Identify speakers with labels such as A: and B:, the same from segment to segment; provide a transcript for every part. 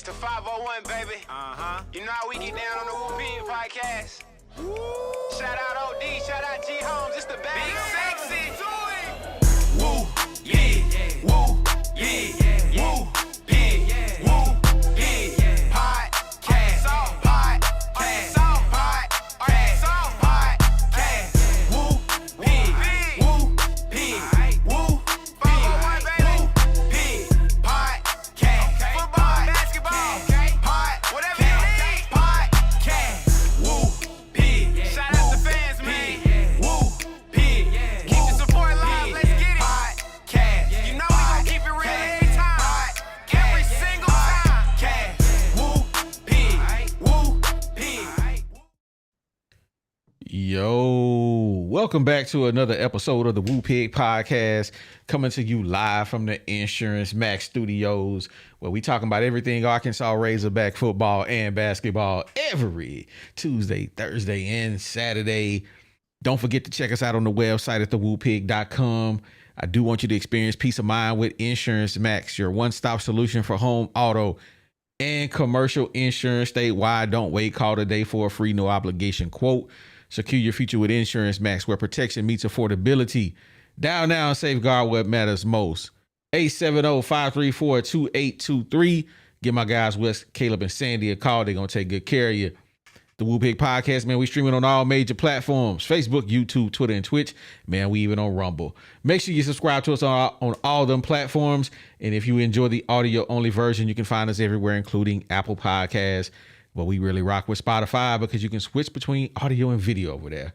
A: to 501, baby. You know how we get down on the Woo Pig podcast. Shout out OD, shout out G Holmes, it's the bag. Big sexy. Woo, yeah, woo, yeah, woo, pig, woo, pig, podcast, podcast, podcast, woo, pig, woo, pig, woo, 501, baby, pig, podcast, football, basketball, whatever you need, podcast, woo, pig, shout out the fans, man, woo, pig, keep the support alive, let's get it, podcast, you know we gon' keep it real every time, every single time, podcast, woo, pig,
B: Yo, welcome back to another episode of the Woo Pig Podcast, coming to you live from the Insurance Max Studios, where we talking about everything Arkansas Razorback football and basketball every Tuesday, Thursday, and Saturday. Don't forget to check us out on the website at thewoopig.com. I do want you to experience peace of mind with Insurance Max, your one-stop solution for home, auto, and commercial insurance statewide. Don't wait. Call today for a free no obligation quote. Secure your future with Insurance Max, where protection meets affordability. Dial now and safeguard what matters most. 870-534-2823. Give my guys Wes, Caleb, and Sandy a call. They're going to take good care of you. The Woo Pig Podcast, man, we streaming on all major platforms: Facebook, YouTube, Twitter, and Twitch. Man, we even on Rumble. Make sure you subscribe to us on all them platforms. And if you enjoy the audio-only version, you can find us everywhere, including Apple Podcasts. But we really rock with Spotify because you can switch between audio and video over there.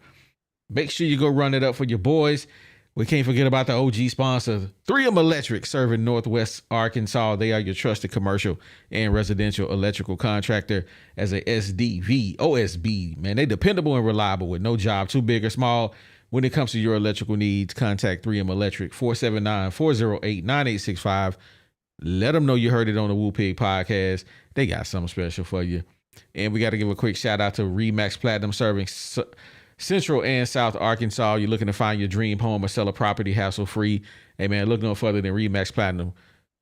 B: Make sure you go run it up for your boys. We can't forget about the OG sponsor, 3M Electric, serving Northwest Arkansas. They are your trusted commercial and residential electrical contractor as a SDV, OSB. Man, they dependable and reliable with no job too big or small. When it comes to your electrical needs, contact 3M Electric, 479-408-9865. Let them know you heard it on the Woo Pig Podcast. They got something special for you. And we got to give a quick shout out to Remax Platinum, serving Central and South Arkansas. You're looking to find your dream home or sell a property hassle-free. Hey, man, look no further than Remax Platinum,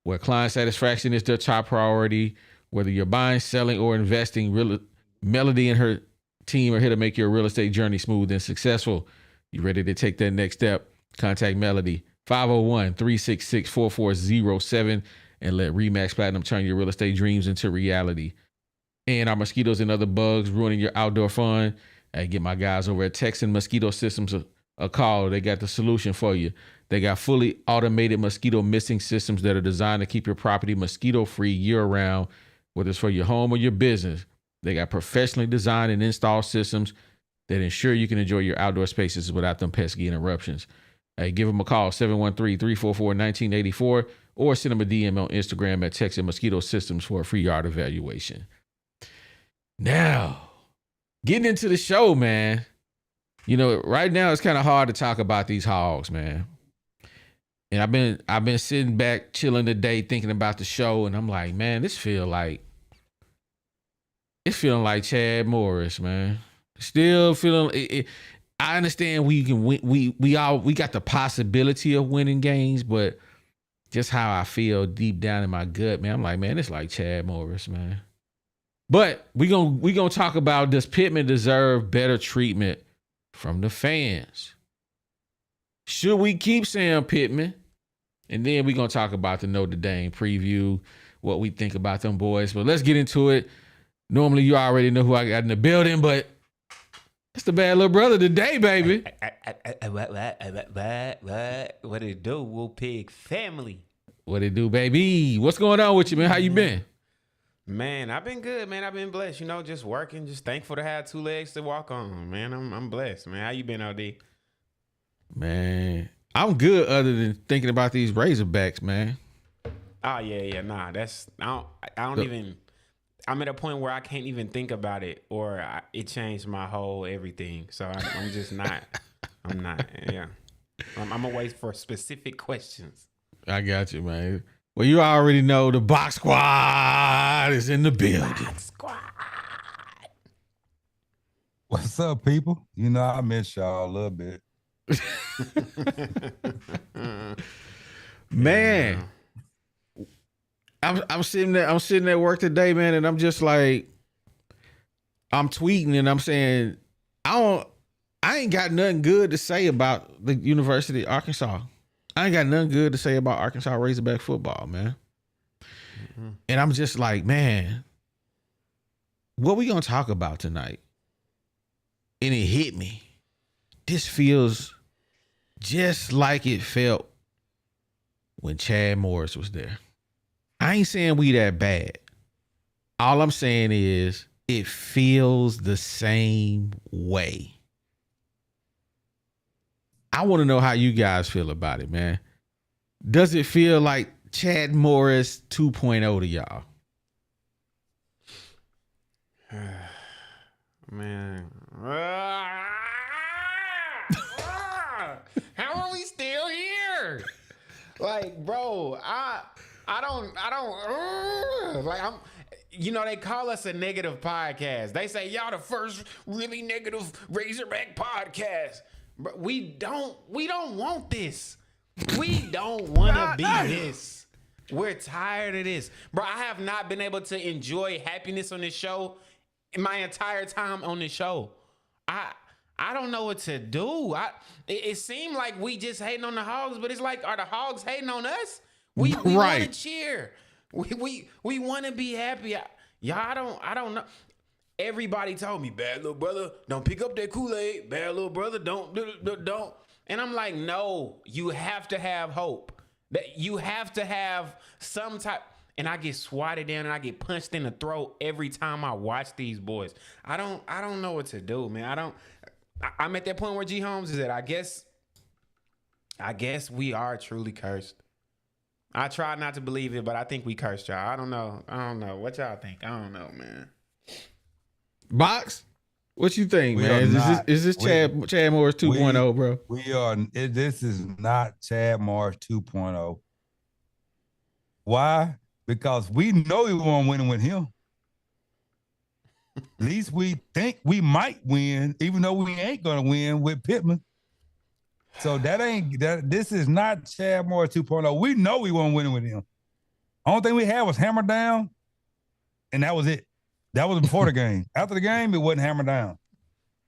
B: where client satisfaction is their top priority. Whether you're buying, selling, or investing, Melody and her team are here to make your real estate journey smooth and successful. You ready to take that next step? Contact Melody, 501-366-4407, and let Remax Platinum turn your real estate dreams into reality. And our mosquitoes and other bugs ruining your outdoor fun? Hey, get my guys over at Texan Mosquito Systems a call. They got the solution for you. They got fully automated mosquito misting systems that are designed to keep your property mosquito-free year-round, whether it's for your home or your business. They got professionally designed and installed systems that ensure you can enjoy your outdoor spaces without them pesky interruptions. Hey, give them a call, 713-344-1984, or send them a DM on Instagram at Texan Mosquito Systems for a free yard evaluation. Now, getting into the show, man. You know, right now it's kind of hard to talk about these hogs, man. And I've been sitting back, chilling today, thinking about the show, and I'm like, man, it's feeling like Chad Morris, man. Still feeling it. I understand we can win. We got the possibility of winning games, but just how I feel deep down in my gut, man, I'm like, man, it's like Chad Morris, man. But we gonna talk about, does Pittman deserve better treatment from the fans? Should we keep Sam Pittman? And then we gonna talk about the Notre Dame preview, what we think about them boys. But let's get into it. Normally you already know who I got in the building, but it's the bad little brother today, baby.
C: What it do, Woo Pig family?
B: What it do, baby? What's going on with you, man? How you been?
C: Man, I've been good, man. I've been blessed, you know, just working, just thankful to have two legs to walk on, man. I'm blessed, man. How you been, OD?
B: Man, I'm good other than thinking about these Razorbacks, man.
C: Oh, yeah. Nah, I don't even, I'm at a point where I can't even think about it, or it changed my whole everything. So I'm just not, I'm gonna wait for specific questions.
B: I got you, man. Well, you already know the Box Squad is in the building.
C: Box Squad.
D: What's up, people? You know, I miss y'all a little bit.
B: Man, I'm sitting at work today, man, and I'm just like, I'm tweeting and I'm saying, I ain't got nothing good to say about the University of Arkansas. I ain't got nothing good to say about Arkansas Razorback football, man. Mm-hmm. And I'm just like, man, what we gonna talk about tonight? And it hit me. This feels just like it felt when Chad Morris was there. I ain't saying we that bad. All I'm saying is it feels the same way. I want to know how you guys feel about it, man. Does it feel like Chad Morris 2.0 to y'all?
C: Man. How are we still here? Like, bro, I don't like, I'm, you know, they call us a negative podcast. They say y'all the first really negative Razorback podcast. But we don't want this. We don't want to be this. We're tired of this. Bro, I have not been able to enjoy happiness on this show in my entire time on this show. I don't know what to do. It seemed like we just hating on the Hogs, but it's like, are the Hogs hating on us? We want to cheer. We want to be happy. Y'all, I don't know. Everybody told me, bad little brother, don't pick up that Kool-Aid. Bad little brother, don't. And I'm like, no, you have to have hope. That you have to have some type. And I get swatted down and I get punched in the throat every time I watch these boys. I don't know what to do, man. I'm at that point where G Holmes is at. I guess we are truly cursed. I try not to believe it, but I think we cursed y'all. I don't know. What y'all think? I don't know, man.
B: Box, what you think, man? Is this Chad Morris 2.0, bro?
D: We are. This is not Chad Morris 2.0. Why? Because we know we won't win with him. At least we think we might win, even though we ain't gonna win with Pittman. So this is not Chad Morris 2.0. We know we won't win with him. Only thing we had was hammer down, and that was it. That was before the game. After the game, it wasn't hammer down.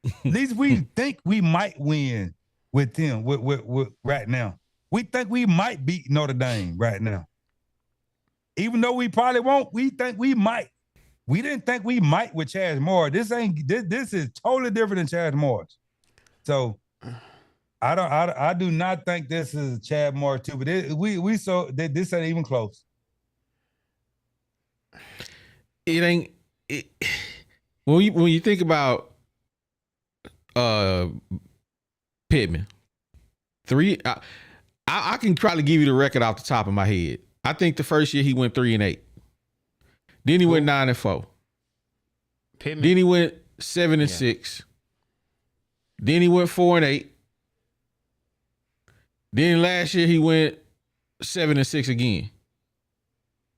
D: At least we think we might win with him with right now. We think we might beat Notre Dame right now. Even though we probably won't, we think we might. We didn't think we might with Chad Morris. This is totally different than Chad Morris. So I do not think this is Chad Morris too. But this ain't even close.
B: It ain't. When you think about Pittman, I can probably give you the record off the top of my head. I think the first year he went 3-8. Then he went 9-4.
C: Pittman.
B: Then he went 7-6. Then he went 4-8. Then last year he went 7-6 again.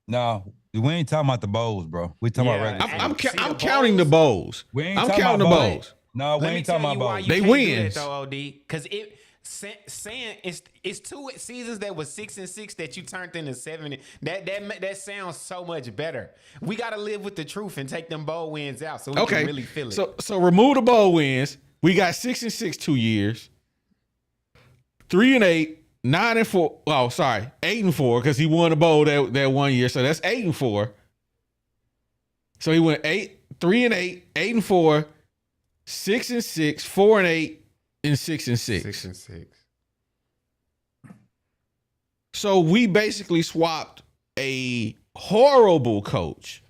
D: No, we ain't talking about the bowls, bro. We talking about regular.
B: I'm counting the bowls. I'm counting the bowls.
D: No, we ain't talking about bowls.
B: They win.
C: Because saying it's 2 seasons that was 6-6 that you turned into 7. That sounds so much better. We got to live with the truth and take them bowl wins out so we can really feel it.
B: So remove the bowl wins. We got 6-6 2 years. 3-8, 9-4. Oh, sorry, 8-4 because he won a bowl that 1 year. So that's 8-4. So he went 3-8, 8-4, 6-6, 4-8. And 6-6.
C: 6-6.
B: So we basically swapped a horrible coach,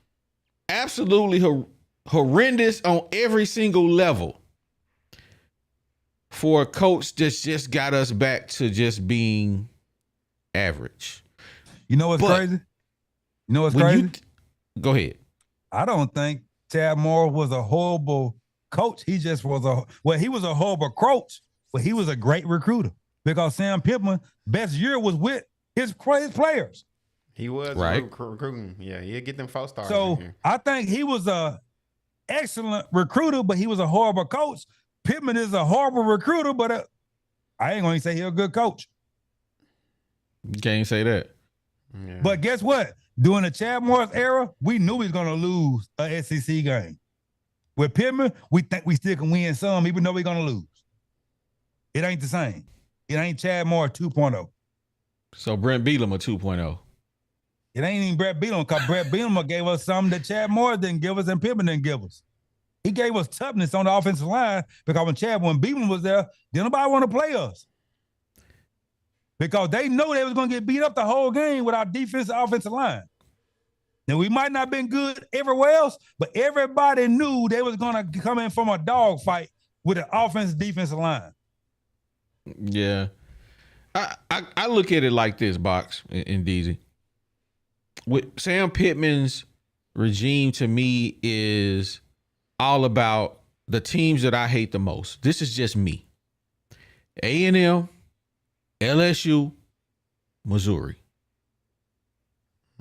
B: absolutely horrendous on every single level, for a coach that's just got us back to just being average.
D: You know what's crazy? You know what's crazy?
B: Go ahead.
D: I don't think Chad Morris was a horrible coach. He just was he was a horrible coach, but he was a great recruiter because Sam Pittman best year was with his players.
C: He was recruiting. Yeah, he'd get them 4 stars.
D: So I think he was a excellent recruiter, but he was a horrible coach. Pittman is a horrible recruiter, but I ain't going to say he's a good coach.
B: You can't say that.
D: Yeah. But guess what? during the Chad Morris era, we knew we was gonna lose a SEC game. With Pittman, we think we still can win some, even though we're gonna lose. It ain't the same. It ain't Chad Morris 2.0.
B: So Brent Bielema 2.0.
D: It ain't even Brett Bielema, because Brett Bielema gave us something that Chad Morris didn't give us and Pittman didn't give us. He gave us toughness on the offensive line because when Bielema was there, didn't nobody want to play us. Because they know they was going to get beat up the whole game with our offensive line. Now, we might not have been good everywhere else, but everybody knew they was going to come in from a dog fight with an defensive line.
B: Yeah. I look at it like this, Box and DZ. With Sam Pittman's regime, to me, is all about the teams that I hate the most. This is just me. A&M, LSU, Missouri.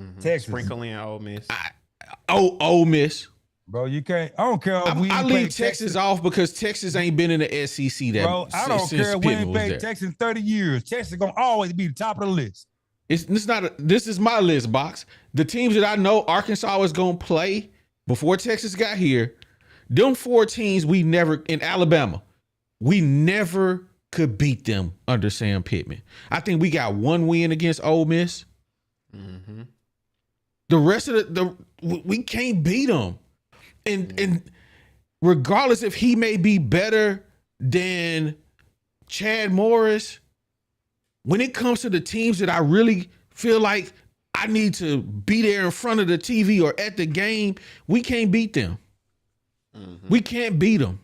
C: Mm-hmm.
D: Texas.
C: Sprinkle in Ole Miss.
B: Ole Miss.
D: Bro, you can't. I don't care if we
B: I
D: ain't
B: leave
D: played
B: Texas off because Texas ain't been in the SEC that.
D: Bro, I don't care if we ain't played
B: there.
D: Texas in 30 years. Texas is gonna always be the top of the list.
B: This is my list, Box. The teams that I know Arkansas is gonna play before Texas got here. Them 4 teams in Alabama, we never could beat them under Sam Pittman. I think we got 1 win against Ole Miss.
C: Mm-hmm.
B: The rest of we can't beat them. And regardless if he may be better than Chad Morris, when it comes to the teams that I really feel like I need to be there in front of the TV or at the game, we can't beat them. Mm-hmm. We can't beat them.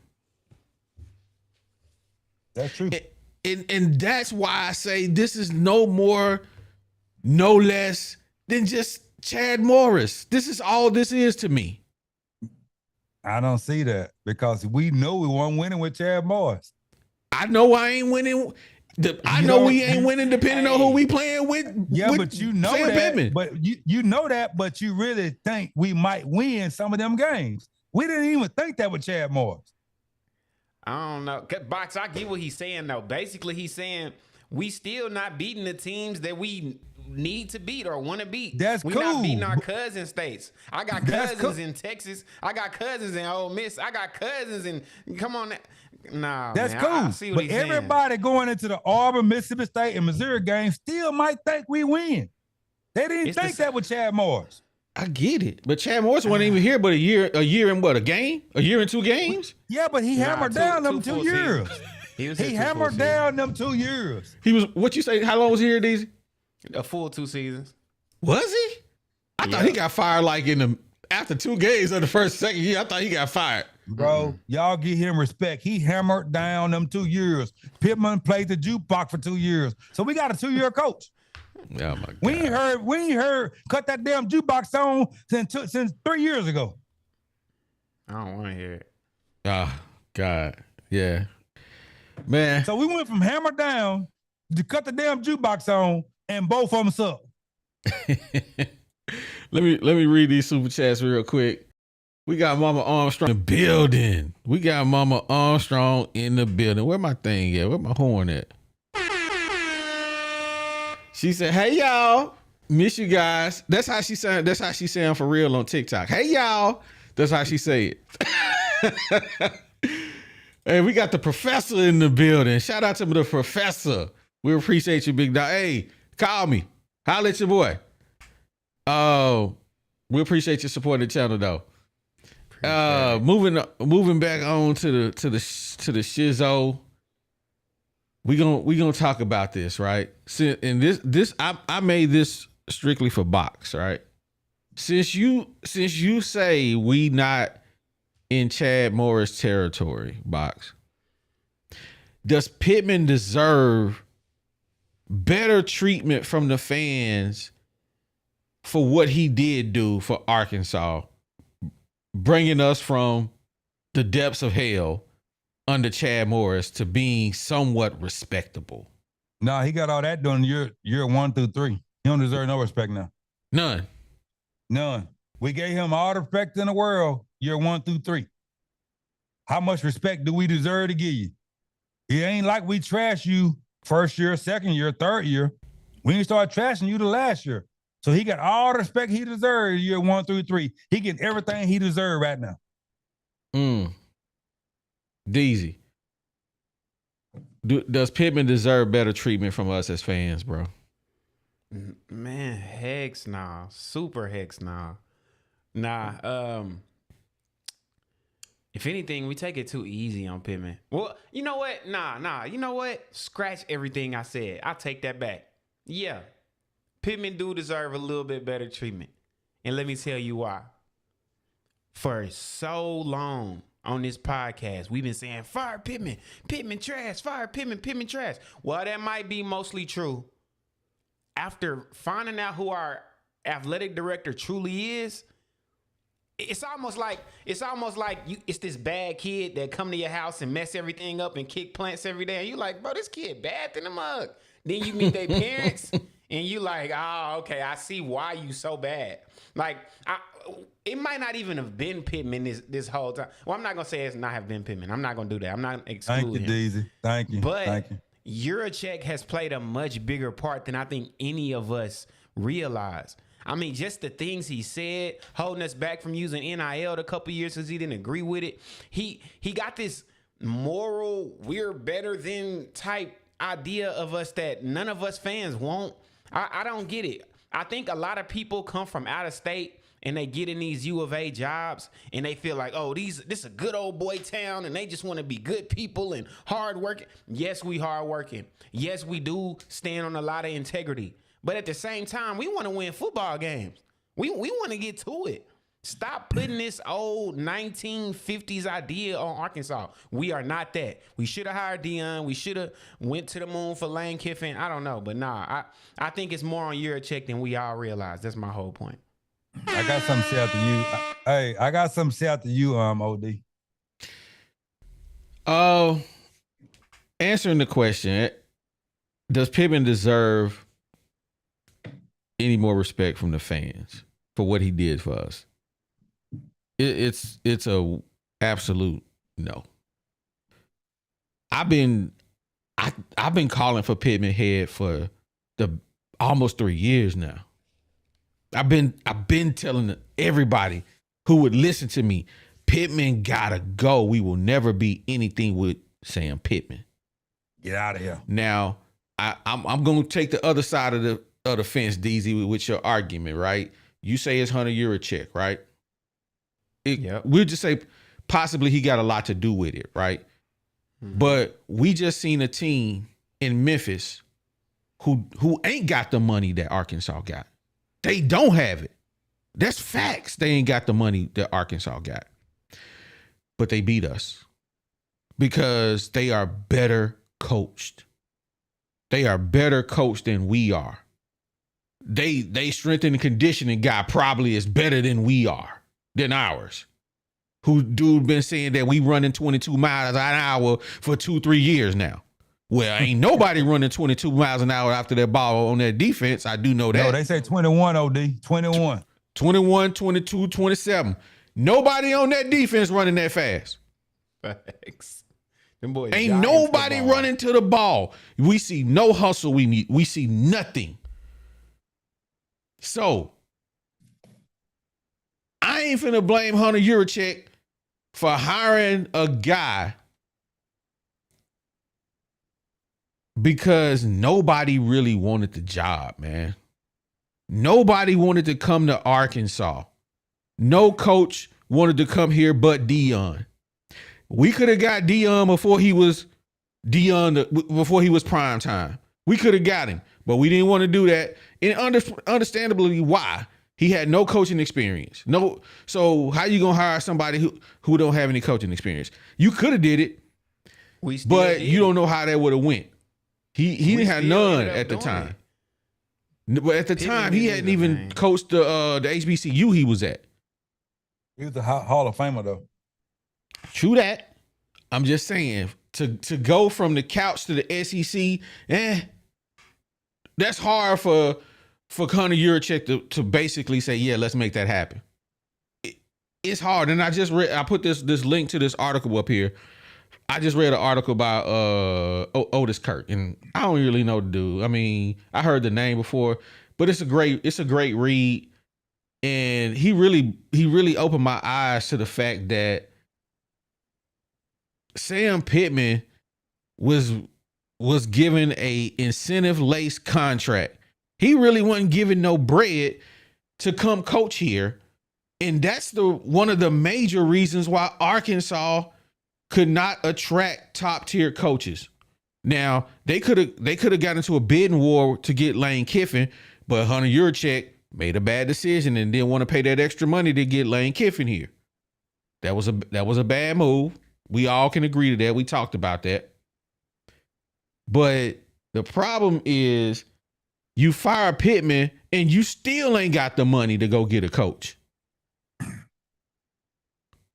D: That's true.
B: And that's why I say this is no more, no less than just Chad Morris. This is all this is to me.
D: I don't see that because we know we weren't winning with Chad Morris.
B: I know I ain't winning. I know we ain't winning depending on who we playing with.
D: Yeah,
B: with
D: but you know
B: Sam
D: that.
B: Pittman.
D: But you know that, but you really think we might win some of them games. We didn't even think that with Chad Morris.
C: I don't know. Box, I get what he's saying, though. Basically, he's saying we still not beating the teams that we need to beat or want to beat.
D: That's
C: we
D: cool.
C: not beating our cousin states. I got cousins in Texas. I got cousins in Ole Miss. I got cousins in, come on. Nah,
D: that's
C: man,
D: cool.
C: I see what
D: but
C: he's
D: everybody
C: saying.
D: Going into the Auburn, Mississippi State, and Missouri game still might think we win. They didn't think that with Chad Morris.
B: I get it, but Chad Morris wasn't even here but a year and what, a game? A year and 2 games?
D: Yeah, but he hammered down them 2 years.
C: He
D: hammered down them 2 years.
B: He was, what you say, how long was he here, DZ?
C: A full 2 seasons.
B: Was he? I thought he got fired like after 2 games of the second year. I thought he got fired.
D: Bro, y'all give him respect. He hammered down them 2 years. Pittman played the jukebox for 2 years. So we got a 2-year coach.
B: Oh my God.
D: We ain't heard cut that damn jukebox on since 3 years ago.
C: I don't want to hear it.
B: Oh God. Yeah. Man.
D: So we went from hammer down to cut the damn jukebox on and both of them suck.
B: Let me read these super chats real quick. We got Mama Armstrong in the building. Where my thing at? Where my horn at? She said, "Hey y'all, miss you guys." That's how she sound. That's how she sound for real on TikTok. Hey y'all. That's how she say it. Hey, we got the professor in the building. Shout out to the professor. We appreciate you, big dog. Hey, call me. Holla at your boy. We appreciate your support of the channel though. Moving back on to the shizzo. We gonna talk about this, right? And this I made this strictly for Box, right? Since you say we not in Chad Morris territory, Box, does Pittman deserve better treatment from the fans for what he did do for Arkansas, bringing us from the depths of hell under Chad Morris to being somewhat respectable?
D: No, he got all that done year 1 through 3. He don't deserve no respect now.
B: None.
D: We gave him all the respect in the world year 1 through 3. How much respect do we deserve to give you? It ain't like we trash you first year, second year, third year. We ain't start trashing you the last year. So he got all the respect he deserves year 1 through 3. He getting everything he deserves right now.
B: Deezy. Does Pittman deserve better treatment from us as fans, bro?
C: Man, hex nah. Super hex nah. Nah, if anything, we take it too easy on Pittman. Well, you know what? Nah. You know what? Scratch everything I said. I'll take that back. Yeah. Pittman do deserve a little bit better treatment. And let me tell you why. For so long on this podcast, we've been saying, fire Pittman, Pittman trash, fire Pittman, Pittman trash. Well, that might be mostly true. After finding out who our athletic director truly is, it's almost like it's this bad kid that come to your house and mess everything up and kick plants every day. And you like, bro, this kid bad in the mug. Then you meet their parents and you like, oh, okay, I see why you so bad. Like, it might not even have been Pittman this whole time. Well, I'm not gonna say it's not have been Pittman. I'm not gonna do that. I'm not excluding
D: Thank you,
C: him.
D: Deezy. Thank you.
C: But
D: Thank you.
C: Juracek has played a much bigger part than I think any of us realize. I mean, just the things he said, holding us back from using NIL a couple years because he didn't agree with it. He got this moral, we're better than type idea of us that none of us fans want. I don't get it. I think a lot of people come from out of state and they get in these U of A jobs and they feel like, oh, this is a good old boy town and they just want to be good people and hard working. Yes, we hard working. Yes, we do stand on a lot of integrity. But at the same time, we want to win football games. We want to get to it. Stop putting this old 1950s idea on Arkansas. We are not that. We should have hired Deion. We should have went to the moon for Lane Kiffin. I don't know. But nah, I think it's more on Juracek than we all realize. That's my whole point.
D: I got something to say out to you. Hey, I got something to say out to you, OD.
B: Answering the question, does Pittman deserve any more respect from the fans for what he did for us? It's a absolute no. I've been calling for Pittman head for the almost 3 years now. I've been telling everybody who would listen to me, Pittman gotta go. We will never be anything with Sam Pittman.
D: Get out of here.
B: Now, I'm gonna take the other side of the fence, DZ, with your argument, right? You say it's Hunter Juracek, right?
C: Yep.
B: We'll just say possibly he got a lot to do with it, right? Mm-hmm. But we just seen a team in Memphis who ain't got the money that Arkansas got. They don't have it. That's facts. They ain't got the money that Arkansas got. But they beat us because they are better coached. They are better coached than we are. They strength and conditioning guy probably is better than we are, than ours. Who dude been saying that we running 22 miles an hour for 2-3 years now. Well, ain't nobody running 22 miles an hour after that ball on that defense. I do know that.
D: No, they say 21, OD. 21.
B: 21, 22, 27. Nobody on that defense running that fast.
C: Facts. Them boys
B: ain't nobody running to the ball. We see no hustle. We see nothing. So I ain't finna blame Hunter Juracek for hiring a guy because nobody really wanted the job, man. Nobody wanted to come to Arkansas. No coach wanted to come here but Deion. We could have got Deion before he was prime time. We could have got him, but we didn't want to do that. And understandably, why? He had no coaching experience. No, so how you gonna hire somebody who don't have any coaching experience? You could have did it, but you don't know how that would have went. He didn't have none at the time. But at the time, he hadn't even coached the HBCU he was at.
D: He was a Hall of Famer though.
B: True that. I'm just saying to go from the couch to the SEC, that's hard for Hunter Juracek to basically say, yeah, let's make that happen. It's hard. And I put this link to this article up here. I just read an article about Otis Kirk, and I don't really know the dude. I mean, I heard the name before, but it's a great read. And he really opened my eyes to the fact that Sam Pittman was given a incentive-laced contract. He really wasn't given no bread to come coach here. And that's one of the major reasons why Arkansas could not attract top-tier coaches. Now, they could have got into a bidding war to get Lane Kiffin, but Hunter Yurachek made a bad decision and didn't want to pay that extra money to get Lane Kiffin here. That was a bad move. We all can agree to that. We talked about that. But the problem is you fire Pittman and you still ain't got the money to go get a coach.
D: You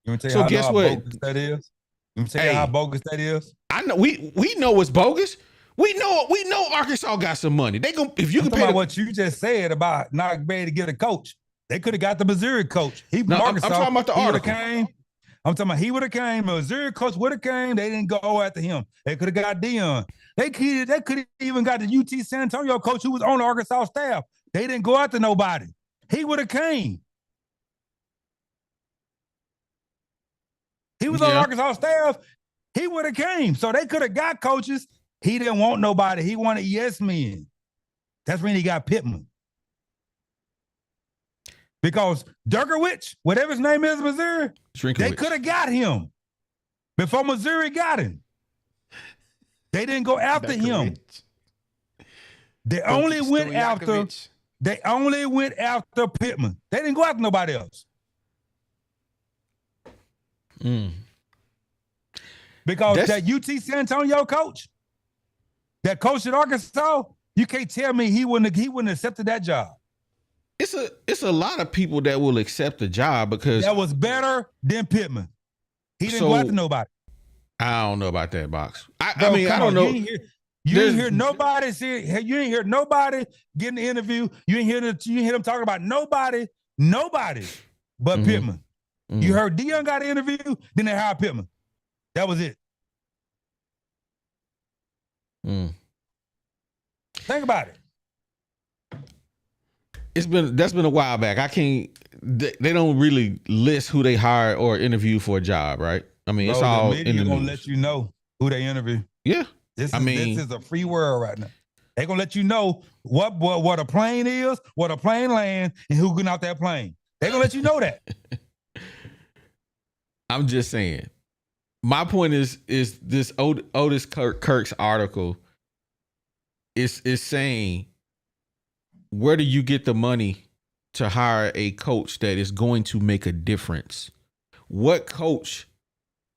D: want to
B: So
D: tell you
B: guess
D: how
B: what?
D: bogus that is? You want to tell you how bogus that is?
B: I know we know it's bogus. We know Arkansas got some money. They gonna if you can pay
D: about what you just said about not being able to get a coach. They could have got the Missouri coach. I'm
B: talking about the article.
D: I'm talking about he would have came. Missouri coach would have came. They didn't go after him. They could have got Dion. They could have even got the UT San Antonio coach who was on the Arkansas staff. They didn't go after nobody. He would have came. He was on Arkansas staff. He would have came. So they could have got coaches. He didn't want nobody. He wanted yes men. That's when he got Pittman. Because Durkowitz, whatever his name is, Missouri, they could have got him before Missouri got him. They didn't go after him. They only went after Pittman. They didn't go after nobody else. Because that UT San Antonio coach, that coach at Arkansas, you can't tell me he wouldn't have accepted that job.
B: It's a lot of people that will accept the job because
D: that was better than Pittman. He didn't go after nobody.
B: I don't know about that, Box. I
D: don't
B: know.
D: You didn't hear nobody say. You didn't hear nobody getting the interview. You didn't hear them talking about nobody but Pittman. You heard Dion got an interview, then they hired Pittman. That was it. Think about it.
B: That's been a while back. They don't really list who they hire or interview for a job, right? I mean, it's all
D: the media gonna let you know who they interview.
B: Yeah.
D: This is a free world right now. They're gonna let you know what a plane is, what a plane land, and who getting out that plane. They're gonna let you know that.
B: I'm just saying. My point is this Otis Kirk's article is saying, where do you get the money to hire a coach that is going to make a difference? What coach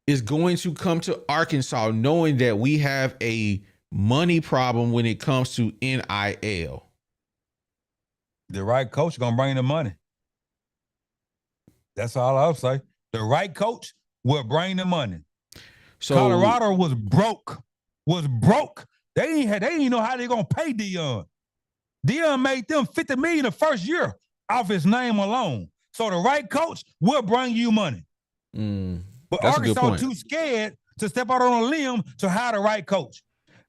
B: is going to come to Arkansas knowing that we have a money problem when it comes to NIL?
D: The right coach gonna bring the money. That's all I'll say. The right coach will bring the money. So Colorado was broke. They didn't know how they gonna pay Dion. Dion made them $50 million the first year off his name alone. So the right coach will bring you money. But Arkansas too scared to step out on a limb to hire the right coach.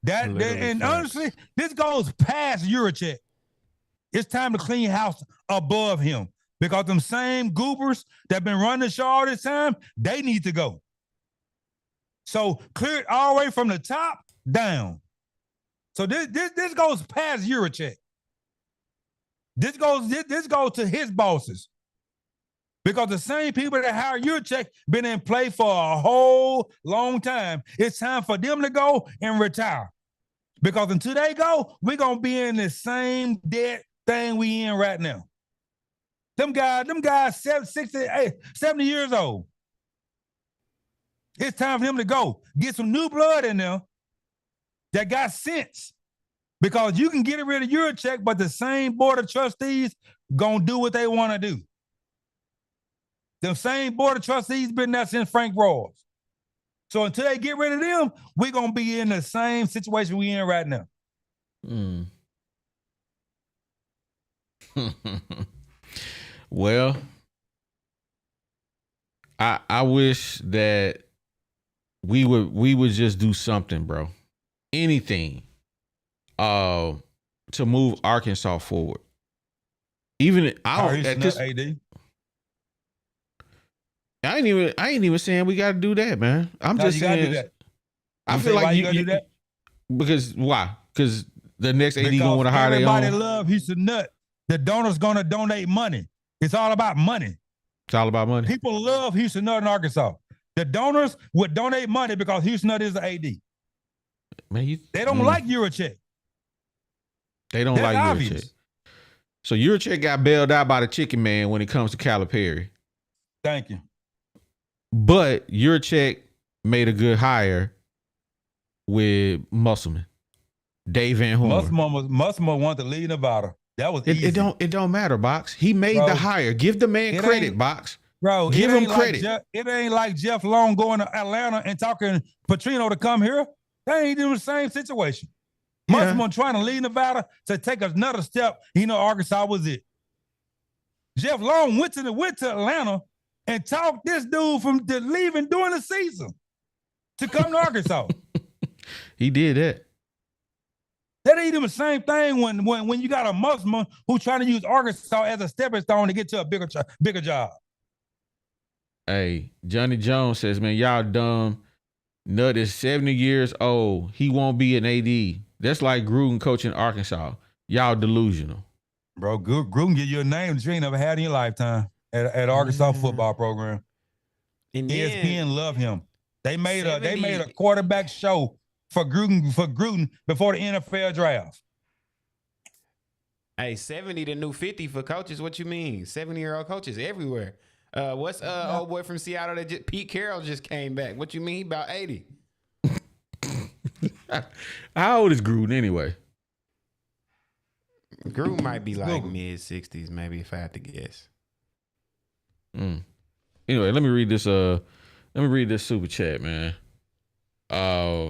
D: Honestly, this goes past Yurachek. It's time to clean house above him because them same goobers that been running the show all this time, they need to go. So clear it all the way from the top down. So this goes past Yurachek. This goes to his bosses. Because the same people that hired Yurachek been in play for a whole long time. It's time for them to go and retire. Because until they go, we're going to be in the same dead thing we in right now. Them guys 70 years old. It's time for them to go. Get some new blood in there that got sense. Because you can get rid of Yurachek, but the same board of trustees going to do what they want to do. The same board of trustees been there since Frank Rawls. So until they get rid of them, we're going to be in the same situation we in right now.
B: Well, I wish that we would just do something, bro. Anything to move Arkansas forward. Even I
D: Hire
B: don't
D: Houston
B: at this.
D: AD.
B: I ain't even saying we got to do that, man. I'm
D: No,
B: just
D: you gotta
B: saying.
D: do that.
B: I
D: You
B: feel
D: say
B: like
D: why you gotta do that?
B: because why? Because the next AD gonna
D: Because
B: want to hire their
D: everybody
B: own.
D: love Houston Nut. The donor's gonna donate money. It's all about money.
B: It's all about money.
D: People love Houston Nut in Arkansas. The donors would donate money because Houston Nut is the AD.
B: Man,
D: They don't like Eurocheck.
B: They don't
D: That's
B: like
D: obvious.
B: Eurocheck. So Eurocheck got bailed out by the Chicken Man when it comes to Calipari.
D: Thank you.
B: But Eurocheck made a good hire with Musselman, Dave Van Horn.
D: Musselman wanted to leave Nevada. That was easy.
B: It don't matter, Box. He made
D: Bro,
B: the hire. Give the man
D: it
B: credit,
D: ain't-
B: Box.
D: Bro,
B: Give
D: it
B: him
D: ain't
B: credit.
D: It ain't like Jeff Long going to Atlanta and talking Petrino to come here. They ain't in the same situation.
B: Yeah.
D: Musselman trying to leave Nevada to take another step. Arkansas was it. Jeff Long went to Atlanta and talked this dude from leaving during the season to come to Arkansas.
B: He did that.
D: That ain't even the same thing when you got a Muslim who trying to use Arkansas as a stepping stone to get to a bigger job.
B: Hey, Johnny Jones says, man, y'all dumb. Nut is 70 years old. He won't be an AD. That's like Gruden coaching Arkansas. Y'all delusional.
D: Bro, Gruden give you a name that you ain't never had in your lifetime at Arkansas football program.
C: And
D: ESPN love him. They made a quarterback show for Gruden before the NFL draft.
C: Hey, 70 the new 50 for coaches. What you mean? 70-year-old coaches everywhere. What's old boy from Seattle that Pete Carroll just came back? What you mean? He about 80.
B: How old is Gruden anyway?
C: Gruden might be like mid-60s, maybe, if I had to guess.
B: Anyway, let me read this. Let me read this super chat, man.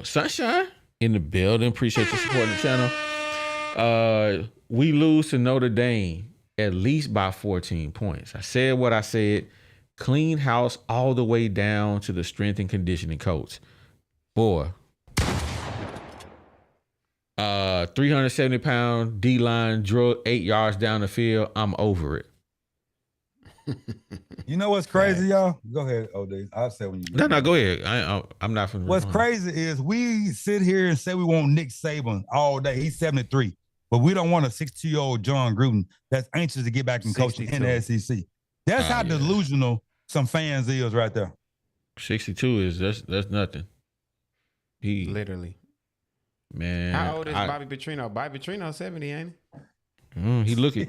B: Sunshine in the building. Appreciate you supporting the channel. We lose to Notre Dame at least by 14 points. I said what I said. Clean house all the way down to the strength and conditioning coach. Boy. 370-pound D-line drug 8 yards down the field. I'm over it.
D: You know what's crazy, y'all? Go ahead, OD. I'll say when you
B: No, go ahead. I'm not from.
D: What's crazy is we sit here and say we want Nick Saban all day. He's 73, but we don't want a 62-year-old John Gruden that's anxious to get back and coaching in the SEC. That's how delusional some fans is right there.
B: 62 is that's nothing. He
C: Literally.
B: Man,
C: how old is Bobby Petrino? Bobby Petrino 70, ain't
B: he? He look it.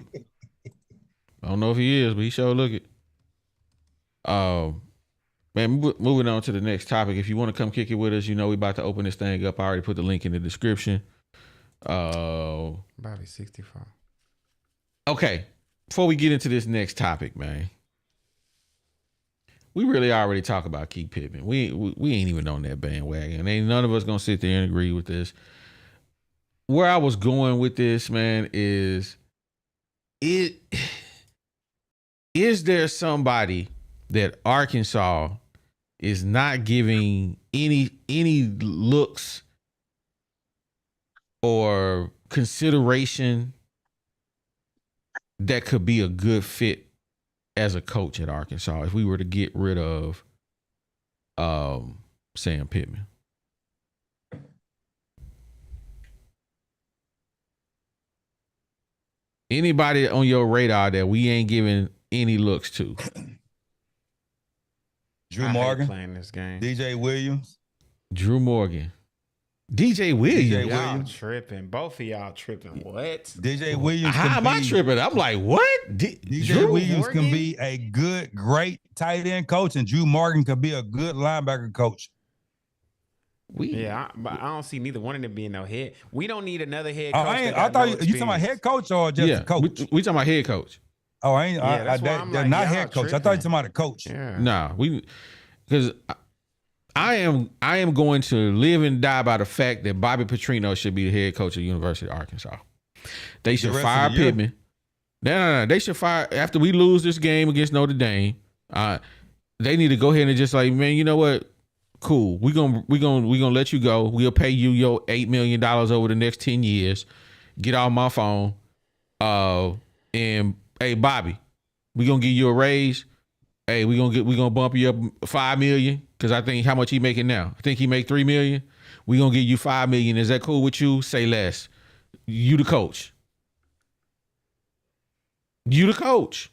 B: I don't know if he is, but he sure look it. Man, moving on to the next topic. If you want to come kick it with us, we about to open this thing up. I already put the link in the description.
C: Bobby 65.
B: Okay, before we get into this next topic, man, we really already talk about Keith Pittman. We ain't even on that bandwagon. Ain't none of us gonna sit there and agree with this. Where I was going with this, man, is there somebody that Arkansas is not giving any looks or consideration that could be a good fit as a coach at Arkansas if we were to get rid of Sam Pittman? Anybody on your radar that we ain't giving any looks to?
D: Drew Morgan
C: playing this game.
D: DJ Williams.
B: Drew Morgan. DJ Williams.
C: Y'all tripping. Both of y'all tripping. What?
D: DJ Williams.
B: How am I tripping? I'm like, what?
D: DJ
B: Drew
D: Williams
C: Morgan?
D: can be a great tight end coach, and Drew Morgan could be a good linebacker coach.
C: But I don't see neither one of them being no head. We don't need another head coach.
D: I thought you talking about head coach or just a coach?
B: We talking about head coach.
D: Oh, I ain't.
C: that's why I'm
D: they're
C: like,
D: not
C: y'all
D: head coach. I
C: tripping.
D: thought you talking about a coach.
C: Yeah.
B: Nah, because I am going to live and die by the fact that Bobby Petrino should be the head coach of University of Arkansas. They should fire Pittman. No. They should fire after we lose this game against Notre Dame. They need to go ahead and just like, man, you know what? Cool. We gonna let you go. We'll pay you your $8 million over the next 10 years. Get off my phone. And hey Bobby, we gonna give you a raise. Hey, we gonna bump you up $5 million because I think how much he making now. I think he make $3 million. We gonna give you $5 million. Is that cool with you? Say less. You the coach. You the coach.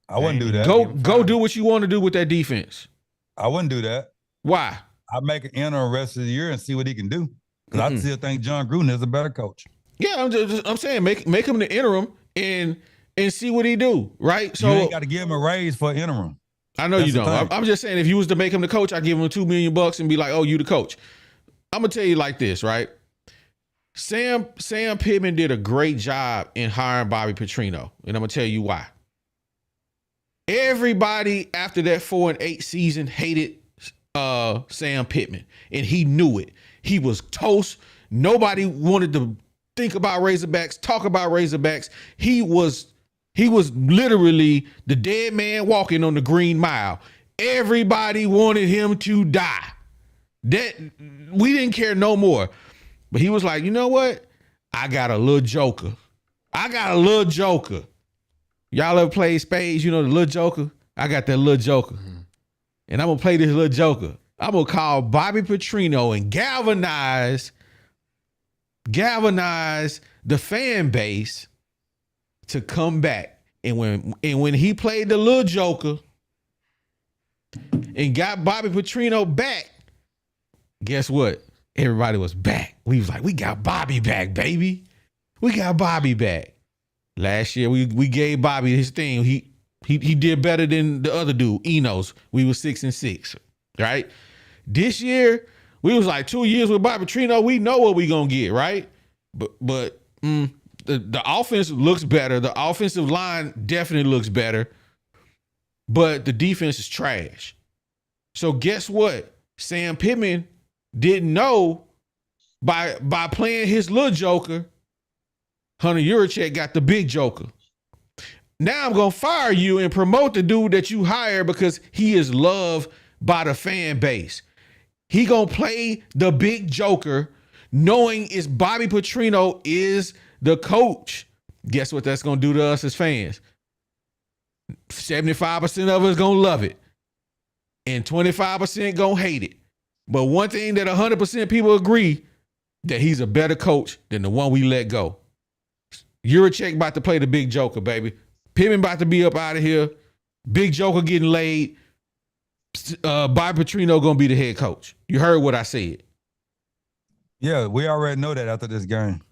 D: I wouldn't do that.
B: Go do what you want to do with that defense.
D: I wouldn't do that.
B: Why?
D: I make an interim rest of the year and see what he can do. Because I still think John Gruden is a better coach.
B: Yeah, I'm saying make him the interim and see what he do, right? So
D: you ain't got to give him a raise for interim.
B: I know you don't. I'm just saying if you was to make him the coach, I'd give him $2 million and be like, oh, you the coach. I'm gonna tell you like this, right? Sam Pittman did a great job in hiring Bobby Petrino, and I'm gonna tell you why. Everybody after that 4-8 season hated Sam Pittman, and he knew it. He was toast. Nobody wanted to think about Razorbacks, talk about Razorbacks. He was literally the dead man walking on the Green Mile. Everybody wanted him to die. That we didn't care no more. But he was like, you know what? I got a little joker. Y'all ever played spades? You know the little joker? I got that little joker. And I'm going to play this little joker. I'm going to call Bobby Petrino and galvanize the fan base to come back. And when he played the little joker and got Bobby Petrino back, guess what? Everybody was back. We was like, we got Bobby back, baby. We got Bobby back. Last year, we gave Bobby his thing. He did better than the other dude, Enos. We was 6-6, right? This year, we was like 2 years with Bobby Petrino. We know what we gonna get, right? But the offense looks better. The offensive line definitely looks better. But the defense is trash. So guess what? Sam Pittman didn't know by playing his little joker, Hunter Yurachek got the big joker. Now I'm going to fire you and promote the dude that you hired because he is loved by the fan base. He going to play the big joker knowing it's Bobby Petrino is the coach. Guess what that's going to do to us as fans? 75% of us going to love it. And 25% going to hate it. But one thing that 100% people agree, that he's a better coach than the one we let go. Yurachek about to play the big joker, baby. Pittman about to be up out of here. Big joker getting laid. Bobby Petrino going to be the head coach. You heard what I said.
D: Yeah, we already know that after this game.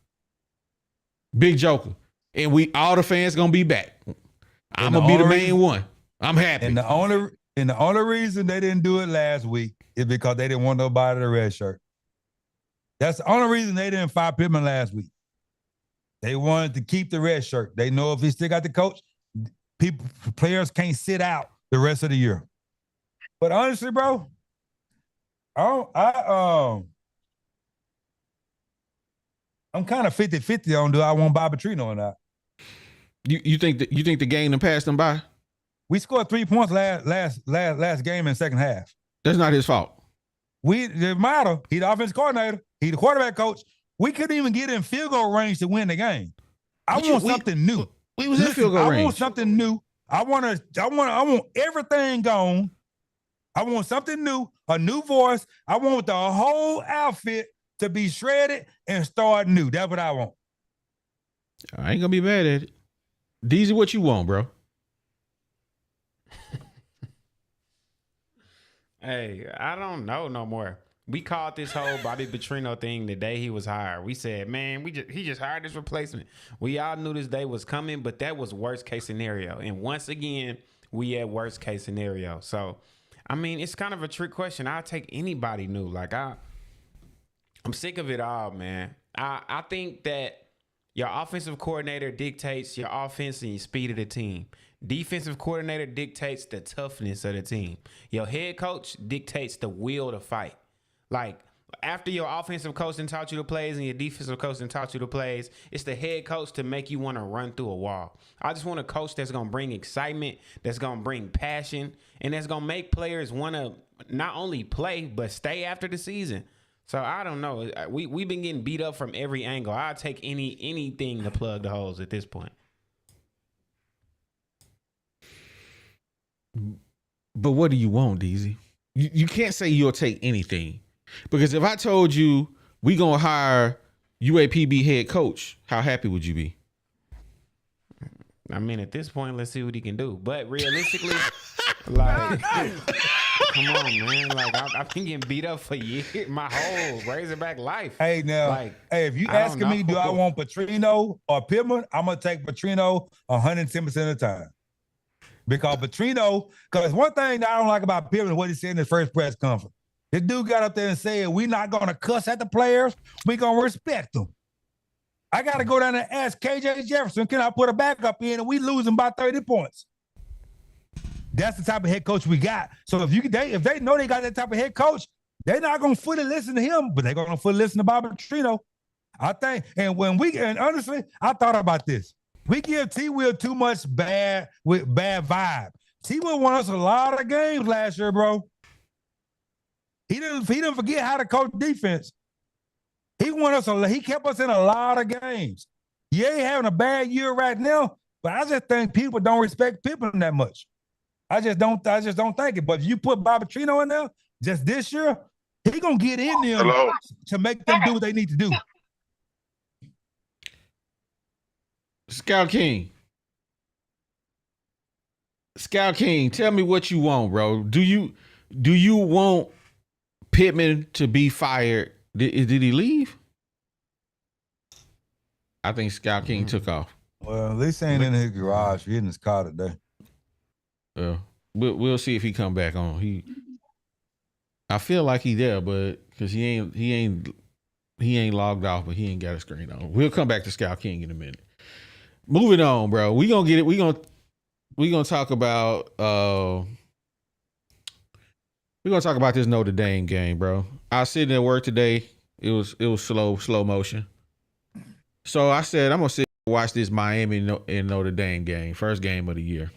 B: Big joker. And all the fans going to be back. I'm going to be the main one. I'm happy.
D: And the only reason they didn't do it last week is because they didn't want nobody to red shirt. That's the only reason they didn't fire Pittman last week. They wanted to keep the red shirt. They know if he still got the coach, players can't sit out the rest of the year. But honestly, bro, I'm kind of 50-50 on do I want Bobby Petrino or not.
B: You think the game done passed them by?
D: We scored 3 points last game in the second half.
B: That's not his fault.
D: It matter. He the offensive coordinator. He the quarterback coach. We couldn't even get in field goal range to win the game. I want something new.
B: We was in field goal range.
D: I want something new. I want everything gone. I want something new, a new voice. I want the whole outfit to be shredded and start new. That's what I want.
B: I ain't gonna be mad at it. These are what you want, bro.
C: Hey, I don't know no more. We called this whole Bobby Petrino thing the day he was hired. We said, man, he just hired his replacement. We all knew this day was coming, but that was worst case scenario. And once again, we at worst case scenario. So, I mean, it's kind of a trick question. I'll take anybody new. Like I'm sick of it all, man. I think that your offensive coordinator dictates your offense and your speed of the team. Defensive coordinator dictates the toughness of the team. Your head coach dictates the will to fight. Like, after your offensive coach and taught you the plays and your defensive coach and taught you the plays, it's the head coach to make you want to run through a wall. I just want a coach that's going to bring excitement, that's going to bring passion, and that's going to make players want to not only play, but stay after the season. So, I don't know. We've been getting beat up from every angle. I'll take anything to plug the holes at this point.
B: But what do you want, DZ? You can't say you'll take anything. Because if I told you we gonna hire UAPB head coach, how happy would you be?
C: I mean, at this point, let's see what he can do. But realistically, like, come on, man. Like, I've been getting beat up for years, my whole Razorback life.
D: Hey, now,
C: Like,
D: if you
C: I don't
D: asking me, do I
C: know.
D: want Petrino or Pittman? I'm gonna take Petrino 110% of the time. Because one thing that I don't like about Pittman is what he said in his first press conference. This dude got up there and said, we're not gonna cuss at the players, we're gonna respect them. I gotta go down and ask KJ Jefferson, can I put a backup in and we losing by 30 points? That's the type of head coach we got. So if they know they got that type of head coach, they're not gonna fully listen to him, but they're gonna fully listen to Bobby Petrino. I think, and honestly, I thought about this. We give T-Will too much bad vibe. T-Will won us a lot of games last year, bro. He didn't forget how to coach defense. He kept us in a lot of games. Yeah, he having a bad year right now, but I just think people don't respect Pittman that much. I just don't think it. But if you put Bobby Petrino in there just this year, he gonna get in them to make them do what they need to do.
B: Scout King, tell me what you want, bro. Do you want Pittman to be fired? Did he leave? I think Scout King took off.
D: Well, at least he ain't in his garage. He in his car today.
B: We'll see if he come back on. I feel like he there, but because he ain't logged off, but he ain't got a screen on. We'll come back to Scout King in a minute. Moving on, bro. We gonna get it. We gonna talk about this Notre Dame game, bro. I was sitting at work today. It was slow motion. So I said I'm gonna sit and watch this Miami and Notre Dame game, first game of the year.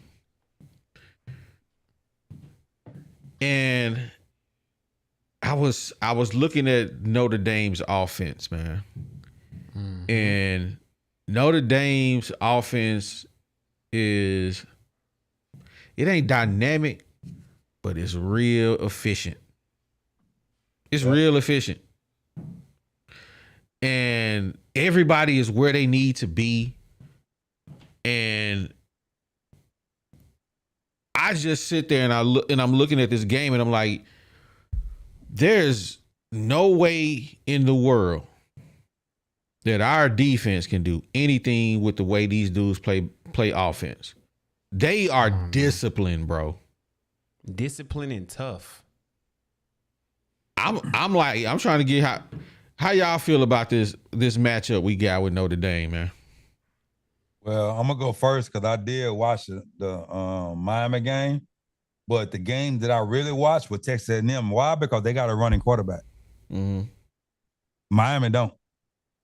B: And I was looking at Notre Dame's offense, man. Mm-hmm. And Notre Dame's offense it ain't dynamic, but it's real efficient. It's real efficient. And everybody is where they need to be. And I just sit there and I'm looking at this game and I'm like, there's no way in the world that our defense can do anything with the way these dudes play offense. They are disciplined, bro.
C: Disciplined and tough.
B: I'm trying to get how y'all feel about this matchup we got with Notre Dame, man.
D: Well, I'm gonna go first because I did watch the Miami game, but the game that I really watched was Texas A&M. Why? Because they got a running quarterback. Mm-hmm. Miami don't.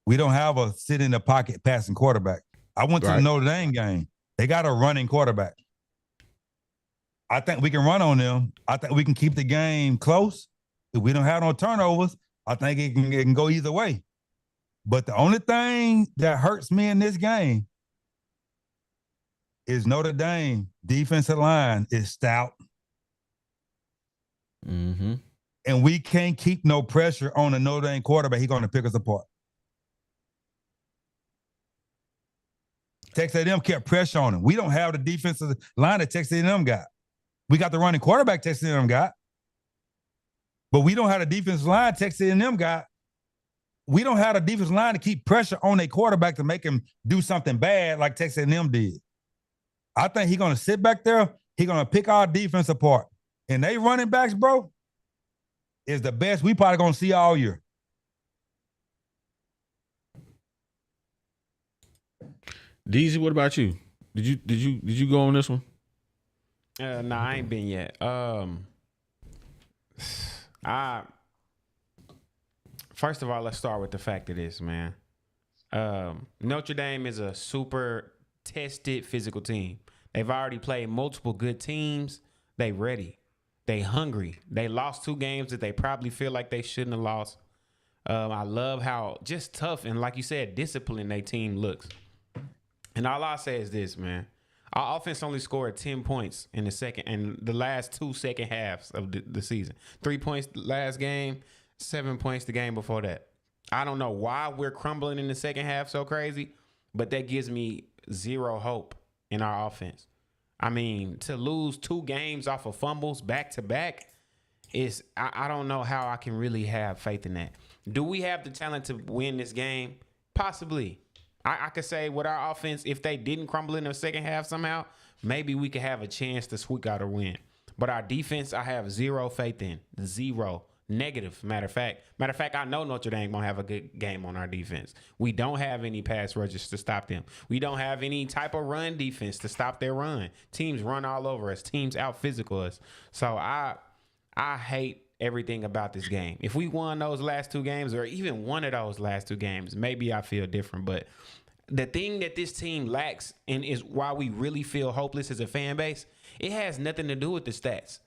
D: We don't have a sit in the pocket passing quarterback. I went to the Notre Dame game. They got a running quarterback. I think we can run on them. I think we can keep the game close. If we don't have no turnovers, I think it can go either way. But the only thing that hurts me in this game is Notre Dame defensive line is stout. Mm-hmm. And we can't keep no pressure on the Notre Dame quarterback. He's going to pick us apart. Texas A&M kept pressure on him. We don't have the defensive line that Texas A&M got. We got the running quarterback Texas A&M got. But we don't have the defensive line Texas A&M got. We don't have the defensive line to keep pressure on a quarterback to make him do something bad like Texas A&M did. I think he's going to sit back there. He's going to pick our defense apart. And they running backs, bro, is the best we probably going to see all year.
B: DZ, what about you? Did you go on this one?
C: No, I ain't been yet. First of all, let's start with the fact of this, man. Notre Dame is a super tested physical team. They've already played multiple good teams. They ready. They hungry. They lost 2 games that they probably feel like they shouldn't have lost. I love how just tough and, like you said, disciplined their team looks. And all I say is this, man. Our offense only scored 10 points in the last 2 second halves of the season. 3 points last game, 7 points the game before that. I don't know why we're crumbling in the second half so crazy, but that gives me zero hope in our offense. I mean, to lose 2 games off of fumbles back to back is, I don't know how I can really have faith in that. Do we have the talent to win this game? Possibly. I could say with our offense, if they didn't crumble in the second half somehow, maybe we could have a chance to squeak out a win. But our defense, I have zero faith in. Zero. Negative, matter of fact. I know Notre Dame won't have a good game on our defense. We don't have any pass rushers to stop them. We don't have any type of run defense to stop their run. Teams run all over us. Teams out-physical us. So I hate everything about this game. If we won those last 2 games, or even one of those last 2 games, maybe I feel different. But the thing that this team lacks, and is why we really feel hopeless as a fan base, it has nothing to do with the stats.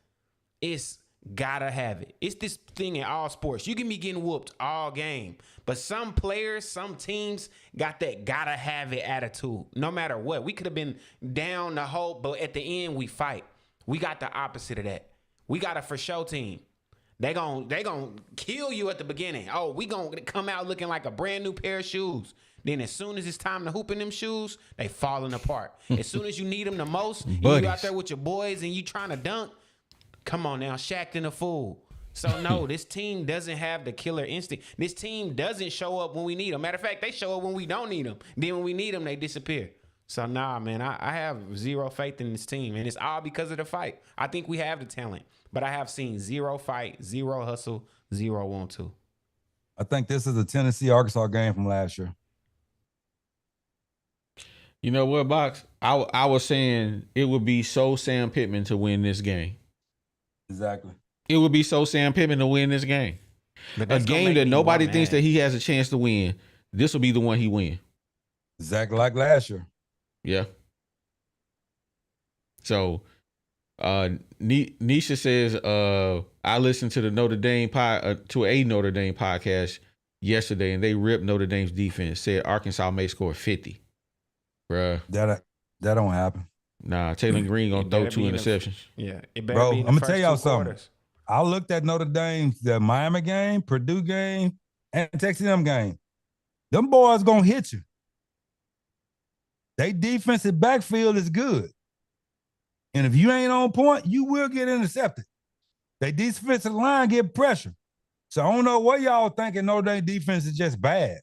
C: It's gotta have it. It's this thing in all sports. You can be getting whooped all game, but some players, some teams got that gotta have it attitude. No matter what, we could have been down the whole, but at the end we fight. We got the opposite of that. We got a for show team. They gon' kill you at the beginning. Oh, we gonna come out looking like a brand new pair of shoes. Then as soon as it's time to hoop in them shoes, they falling apart. As soon as you need them the most, and you out there with your boys and you trying to dunk. Come on now, Shaq and a fool. So no, this team doesn't have the killer instinct. This team doesn't show up when we need them. Matter of fact, they show up when we don't need them. Then when we need them, they disappear. So nah, man, I have zero faith in this team, and it's all because of the fight. I think we have the talent, but I have seen zero fight, zero hustle, zero want to.
D: I think this is a Tennessee-Arkansas game from last year.
B: You know what, Box? I was saying it would be so Sam Pittman to win this game.
D: Exactly.
B: It would be so Sam Pittman to win this game. A game that nobody thinks that he has a chance to win. This will be the one he win.
D: Exactly like last year.
B: Yeah. So, Nisha says, I listened to the Notre Dame to a Notre Dame podcast yesterday, and they ripped Notre Dame's defense. Said Arkansas may score 50. Bruh.
D: That don't happen.
B: Nah, Taylor Green gonna throw 2 interceptions.
C: It better
D: Bro,
C: be
D: I'm
C: in the
D: gonna
C: first
D: tell y'all
C: 2
D: something.
C: quarters.
D: I looked at Notre Dame, the Miami game, Purdue game, and Texas A&M game. Them boys gonna hit you. They defensive backfield is good. And if you ain't on point, you will get intercepted. They defensive line get pressure. So I don't know what y'all thinking Notre Dame defense is just bad.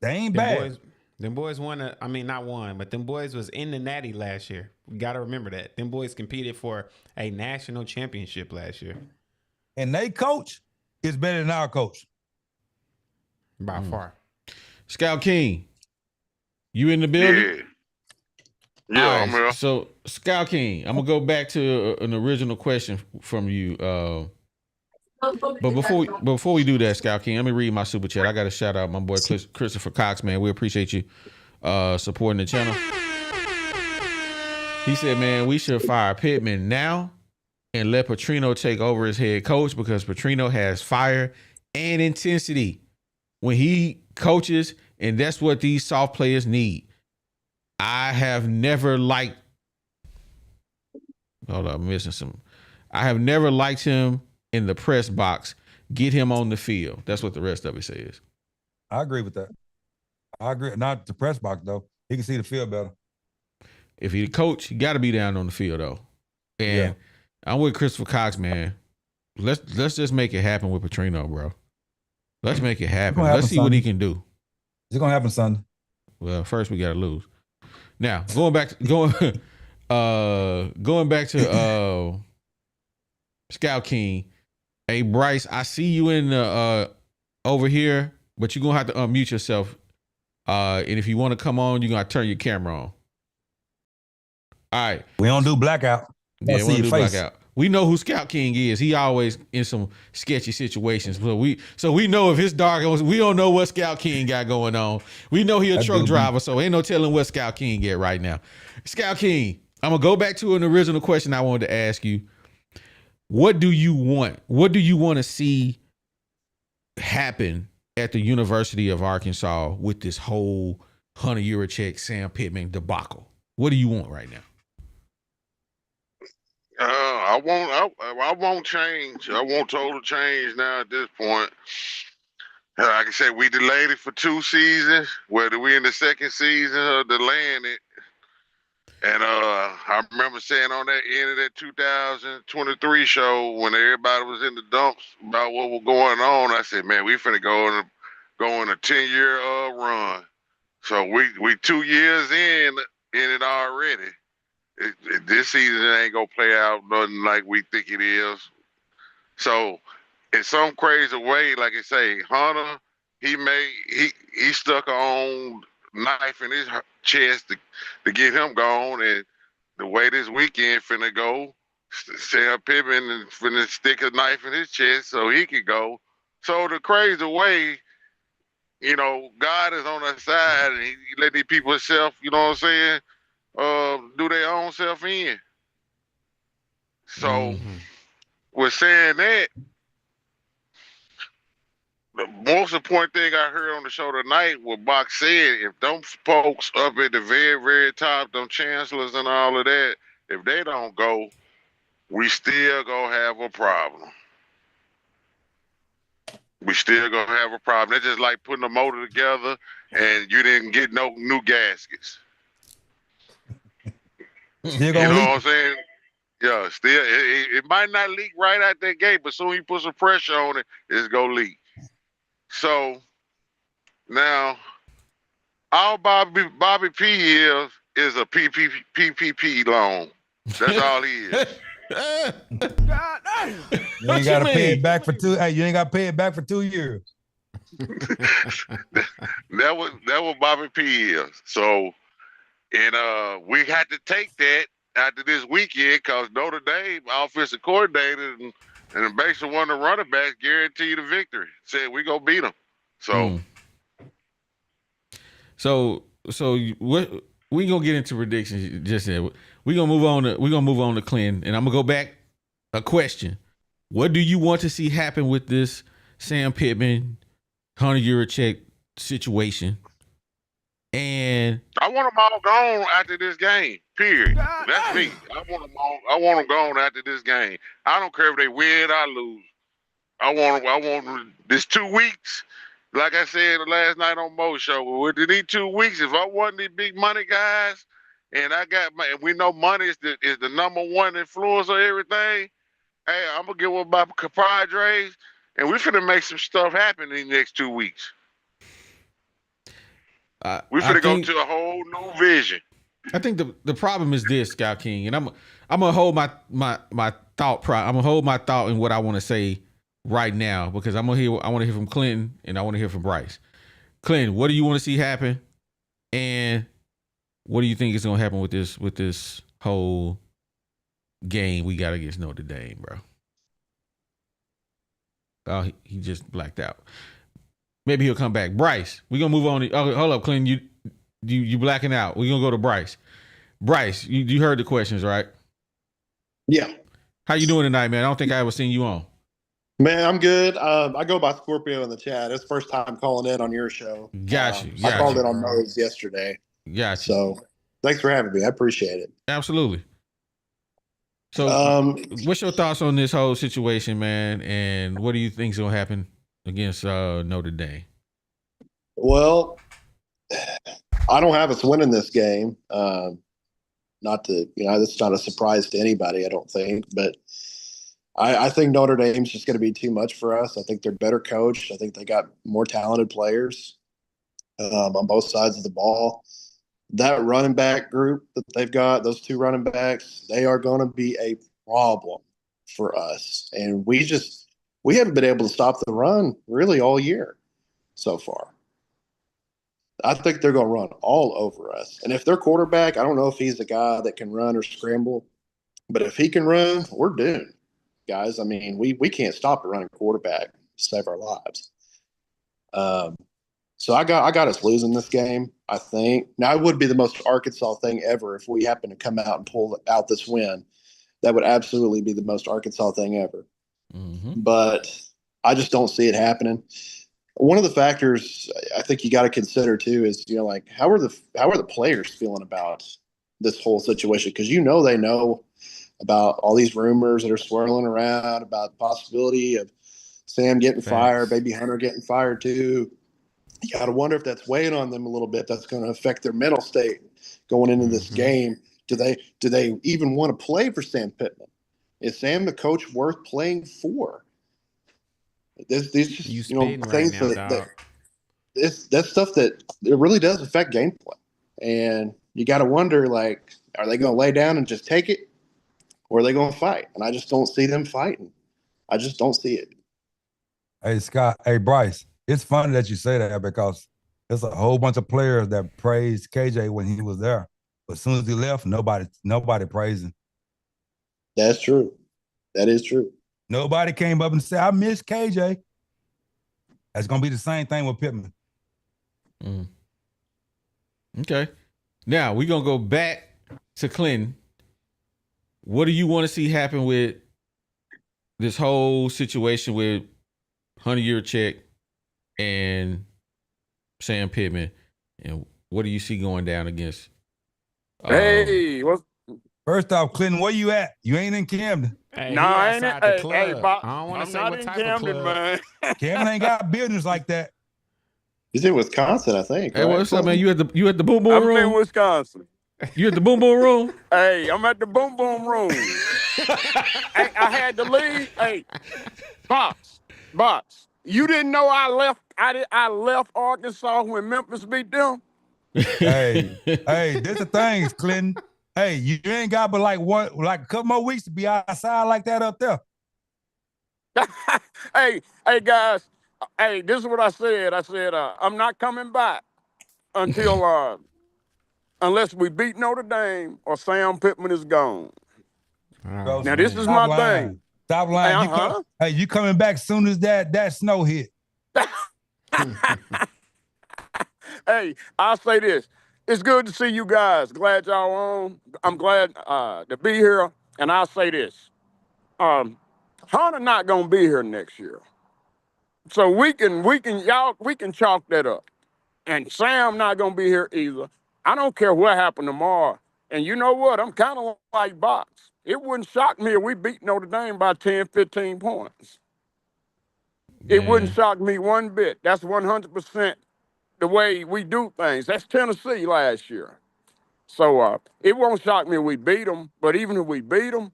D: They ain't bad.
C: Them boys won not won, but them boys was in the Natty last year. We got to remember that. Them boys competed for a national championship last year.
D: And they coach is better than our coach.
C: By far.
B: Scout King, you in the building?
E: Yeah,
B: All right,
E: I'm here.
B: So, Scout King, I'm going to go back to an original question from you. But before we do that, Scout King, let me read my super chat. I got to shout out my boy Christopher Cox, man. We appreciate you supporting the channel. He said, man, we should fire Pittman now and let Petrino take over as head coach because Petrino has fire and intensity when he coaches, and that's what these soft players need. I have never liked I have never liked him in the press box. Get him on the field. That's what the rest of it says.
D: I agree with that. I agree. Not the press box, though. He can see the field better.
B: If he's a coach, he got to be down on the field, though. And I'm with Christopher Cox, man. Let's just make it happen with Petrino, bro. Let's make it happen. Let's see what he can do.
D: It's going to happen Sunday.
B: Well, first we got to lose. Now, going back to Scout King. Hey, Bryce, I see you in the over here, but you're going to have to unmute yourself. And if you want to come on, you're going to turn your camera on. All right.
D: We don't do blackout.
B: Yeah, we don't do blackout. We know who Scout King is. He always in some sketchy situations. So we know if his dark, we don't know what Scout King got going on. We know he a truck driver, so ain't no telling what Scout King get right now. Scout King, I'm going to go back to an original question I wanted to ask you. What do you want? What do you want to see happen at the University of Arkansas with this whole Hunter Yurachek, Sam Pittman debacle? What do you want right now?
E: I won't change. I want total change now at this point. Like I said, we delayed it for 2 seasons. Whether we in the second season or delaying it. And I remember saying on that end of that 2023 show when everybody was in the dumps about what was going on, I said, man, we finna go on a 10-year run. So we 2 years in it already. This season ain't gonna play out nothing like we think it is. So in some crazy way, like I say, Hunter, he stuck on knife in his chest to get him gone, and the way this weekend finna go, Sam Pittman and finna stick a knife in his chest so he could go. So the crazy way, God is on our side, and he let these people self, you know what I'm saying, do their own self in. So with saying that, the most important thing I heard on the show tonight, what Bach said, if them folks up at the very, very top, them chancellors and all of that, if they don't go, we still gonna have a problem. We still gonna have a problem. It's just like putting a motor together and you didn't get no new gaskets.
D: Still
E: You
D: gonna
E: know
D: leak.
E: what I'm saying? Yeah, still, it might not leak right out that gate, but soon you put some pressure on it, it's gonna leak. So now, all Bobby P is a PPP loan. That's all he is.
A: God damn.
D: You ain't got to pay it back for 2. Hey, you ain't got to pay it back for 2 years.
E: That was Bobby P is. So, and we had to take that after this weekend because Notre Dame offensive coordinator and basically one of the running backs guaranteed the victory. Said we gonna beat them. So.
B: So what we gonna get into predictions? Just said we gonna move on to Clinton, and I'm gonna go back a question. What do you want to see happen with this Sam Pittman, Hunter Yurachek situation? And
E: I want them all gone after this game. Period. That's me. I want them gone after this game. I don't care if they win or lose. I want this 2 weeks. Like I said last night on Mo's show, within these 2 weeks, if I wasn't these big money guys, and and we know money is the number one influence on everything. Hey, I'm gonna get with my compadres, and we finna make some stuff happen in the next 2 weeks. We finna go to a whole new vision.
B: I think the problem is this, Scout King, and I'm gonna hold my thought. I'm gonna hold my thought in what I want to say right now because I want to hear from Clinton and I want to hear from Bryce. Clinton, what do you want to see happen, and what do you think is gonna happen with this whole game we got against Notre Dame, bro? Oh, he just blacked out. Maybe he'll come back. Bryce, we're gonna move on. Oh, hold up, Clinton. You blacking out. We're gonna go to Bryce. Bryce, you heard the questions, right?
F: Yeah.
B: How you doing tonight, man? I don't think I ever seen you on.
F: Man, I'm good. I go by Scorpio in the chat. It's first time calling in on your show.
B: Got you.
F: I called it on Mo's yesterday.
B: Got you.
F: So thanks for having me. I appreciate it.
B: Absolutely. So what's your thoughts on this whole situation, man? And what do you think is going to happen against Notre Dame?
F: Well, I don't have us winning this game. Not to, that's not a surprise to anybody, I don't think. But I think Notre Dame's just going to be too much for us. I think they're better coached. I think they got more talented players on both sides of the ball. That running back group that they've got, those 2 running backs, they are going to be a problem for us. And we haven't been able to stop the run really all year so far. I think they're going to run all over us. And if their quarterback, I don't know if he's a guy that can run or scramble, but if he can run, we're doomed, guys. I mean, we can't stop a running quarterback to save our lives. So I got us losing this game, I think. Now, it would be the most Arkansas thing ever if we happen to come out and pull out this win. That would absolutely be the most Arkansas thing ever. Mm-hmm. But I just don't see it happening. One of the factors I think you got to consider too is, how are the players feeling about this whole situation? Because they know about all these rumors that are swirling around about the possibility of Sam getting fired, maybe Hunter getting fired too. You got to wonder if that's weighing on them a little bit. That's going to affect their mental state going into this game. Do they even want to play for Sam Pittman? Is Sam the coach worth playing for? These just
C: spitting
F: things
C: right now, dog.
F: That's stuff that it really does affect gameplay. And you got to wonder, like, are they going to lay down and just take it, or are they going to fight? And I just don't see them fighting. I just don't see it.
D: Hey, Scott. Hey, Bryce. It's funny that you say that because there's a whole bunch of players that praised KJ when he was there. But as soon as he left, nobody praised him.
F: That's true. That is true.
D: Nobody came up and said, I miss KJ. That's going to be the same thing with Pittman.
B: Okay. Now, we're going to go back to Clinton. What do you want to see happen with this whole situation with Hunter Yurchek and Sam Pittman? And what do you see going down against?
G: Hey, what's
D: First off, Clinton, where you at? You ain't in Camden.
C: Hey,
G: no,
C: he
G: I ain't.
C: outside the
G: Hey,
C: club.
G: Bob,
C: I don't want
G: I'm
C: to say
G: not
C: what
G: in
C: type
G: Camden,
C: of club.
G: man.
D: Camden ain't got buildings like that.
F: He's in Wisconsin, I think.
B: Hey,
F: right?
B: what's up, man? You at the boom boom
G: I'm
B: room?
G: in Wisconsin.
B: You at the boom boom room?
G: Hey, I'm at the boom boom room. Hey, I had to leave. Hey, Box, you didn't know I left. I left Arkansas when Memphis beat them.
D: Hey, this the thing, Clinton. Hey, you ain't got but like a couple more weeks to be outside like that up there.
G: Hey, guys. Hey, this is what I said. I said I'm not coming back until unless we beat Notre Dame or Sam Pittman is gone.
D: Bro,
G: Now this is
D: stop
G: my
D: lying.
G: thing.
D: Stop lying.
G: Hey,
D: You coming back soon as that snow hit.
G: Hey, I'll say this. It's good to see you guys. Glad y'all on. I'm glad to be here. And I'll say this. Hunter not gonna be here next year. So we can chalk that up. And Sam not gonna be here either. I don't care what happened tomorrow. And you know what? I'm kind of like Box. It wouldn't shock me if we beat Notre Dame by 10, 15 points. It wouldn't shock me one bit. That's 100% the way we do things. That's Tennessee last year. So it won't shock me if we beat them. But even if we beat them,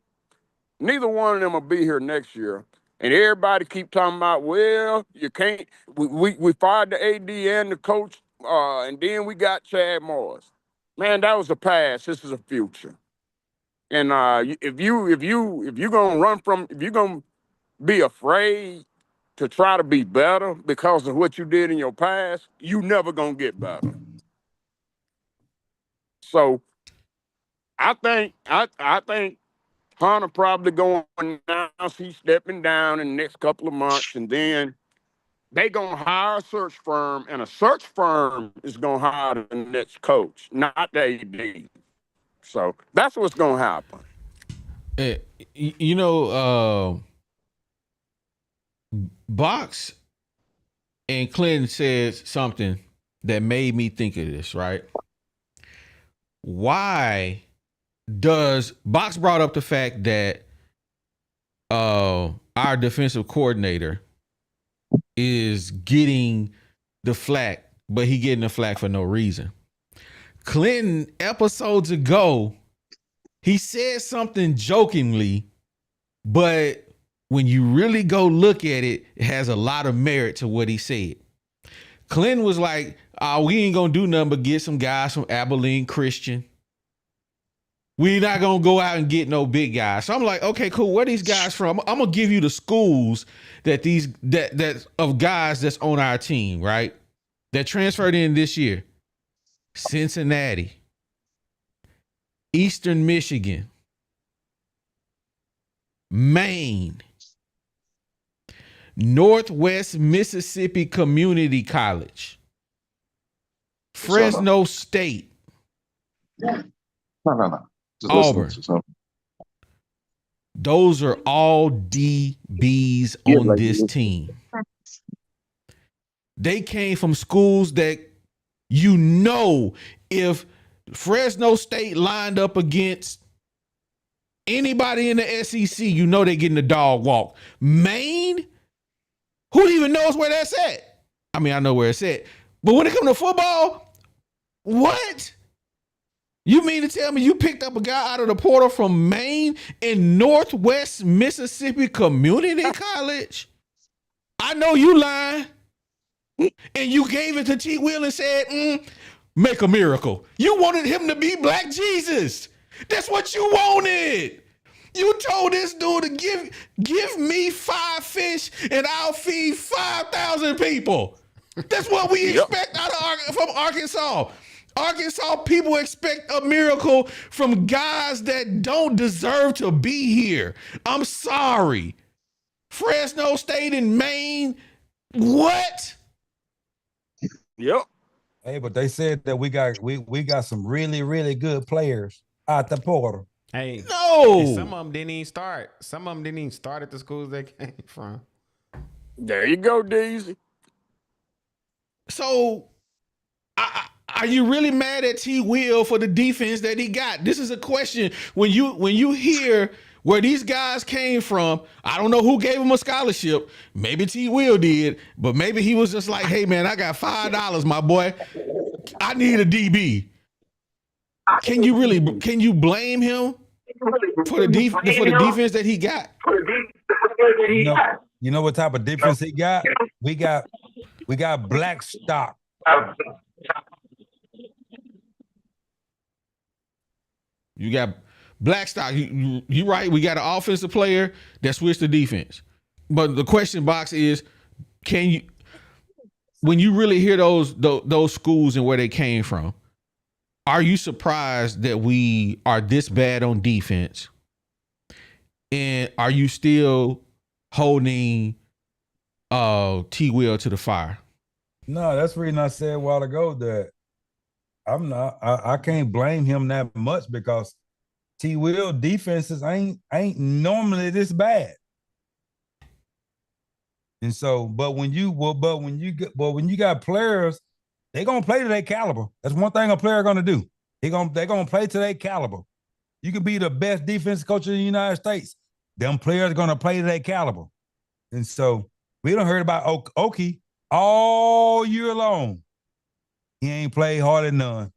G: neither one of them will be here next year. And everybody keep talking about, well, you can't. We fired the AD and the coach, and then we got Chad Morris. Man, that was the past. This is the future. And if you're gonna be afraid to try to be better because of what you did in your past, you never gonna get better. So I think Hunter probably going to announce he's stepping down in the next couple of months, and then they gonna hire a search firm, and a search firm is gonna hire the next coach, not the AD. So that's what's gonna happen.
B: You know, Box and Clinton said something that made me think of this, right? Why does Box brought up the fact that our defensive coordinator is getting the flack, but he getting the flack for no reason. Clinton, episodes ago, he said something jokingly, but when you really go look at it, it has a lot of merit to what he said. Clinton was like, we ain't gonna do nothing but get some guys from Abilene Christian. We're not gonna go out and get no big guys. So I'm like, okay, cool. Where these guys from? I'm gonna give you the schools that of guys that's on our team, right? That transferred in this year. Cincinnati, Eastern Michigan, Maine, Northwest Mississippi Community College, Fresno State,
H: No. Just
B: Auburn.
H: listen to something.
B: Those are all DBs on this team. They came from schools that, you know, if Fresno State lined up against Anybody in the SEC, you know they getting the dog walk. Maine, who even knows where that's at? I mean, I know where it's at. But when it comes to football, what? You mean to tell me you picked up a guy out of the portal from Maine in Northwest Mississippi Community College? I know you lying. And you gave it to T. Will and said, make a miracle. You wanted him to be Black Jesus. That's what you wanted. You told this dude to give me 5 fish and I'll feed 5,000 people. That's what we expect from Arkansas. Arkansas people expect a miracle from guys that don't deserve to be here. I'm sorry. Fresno State and Maine, what?
G: Yep.
D: Hey, but they said that we got some really, really good players out the portal.
C: Hey,
B: No.
C: some of them didn't even start. Some of them didn't even start at the schools they came from.
G: There you go, Deezy.
B: So, are you really mad at T. Will for the defense that he got? This is a question. When you hear where these guys came from, I don't know who gave him a scholarship. Maybe T. Will did, but maybe he was just like, hey, man, I got $5, my boy. I need a DB. Can you blame him for the defense that he got?
D: You know what type of defense he got? We got black stock.
B: You got black stock. You right. We got an offensive player that switched to defense. But the question box is, when you really hear those schools and where they came from, are you surprised that we are this bad on defense? And are you still holding T. Will to the fire?
D: No, that's the reason I said a while ago that I'm not. I can't blame him that much because T. Will defenses ain't normally this bad. And so, but when you got players, they're gonna play to their caliber. That's one thing a player gonna do. They're gonna play to their caliber. You can be the best defense coach in the United States. Them players are gonna play to their caliber. And so we done heard about Oki all year long. He ain't played hardly none.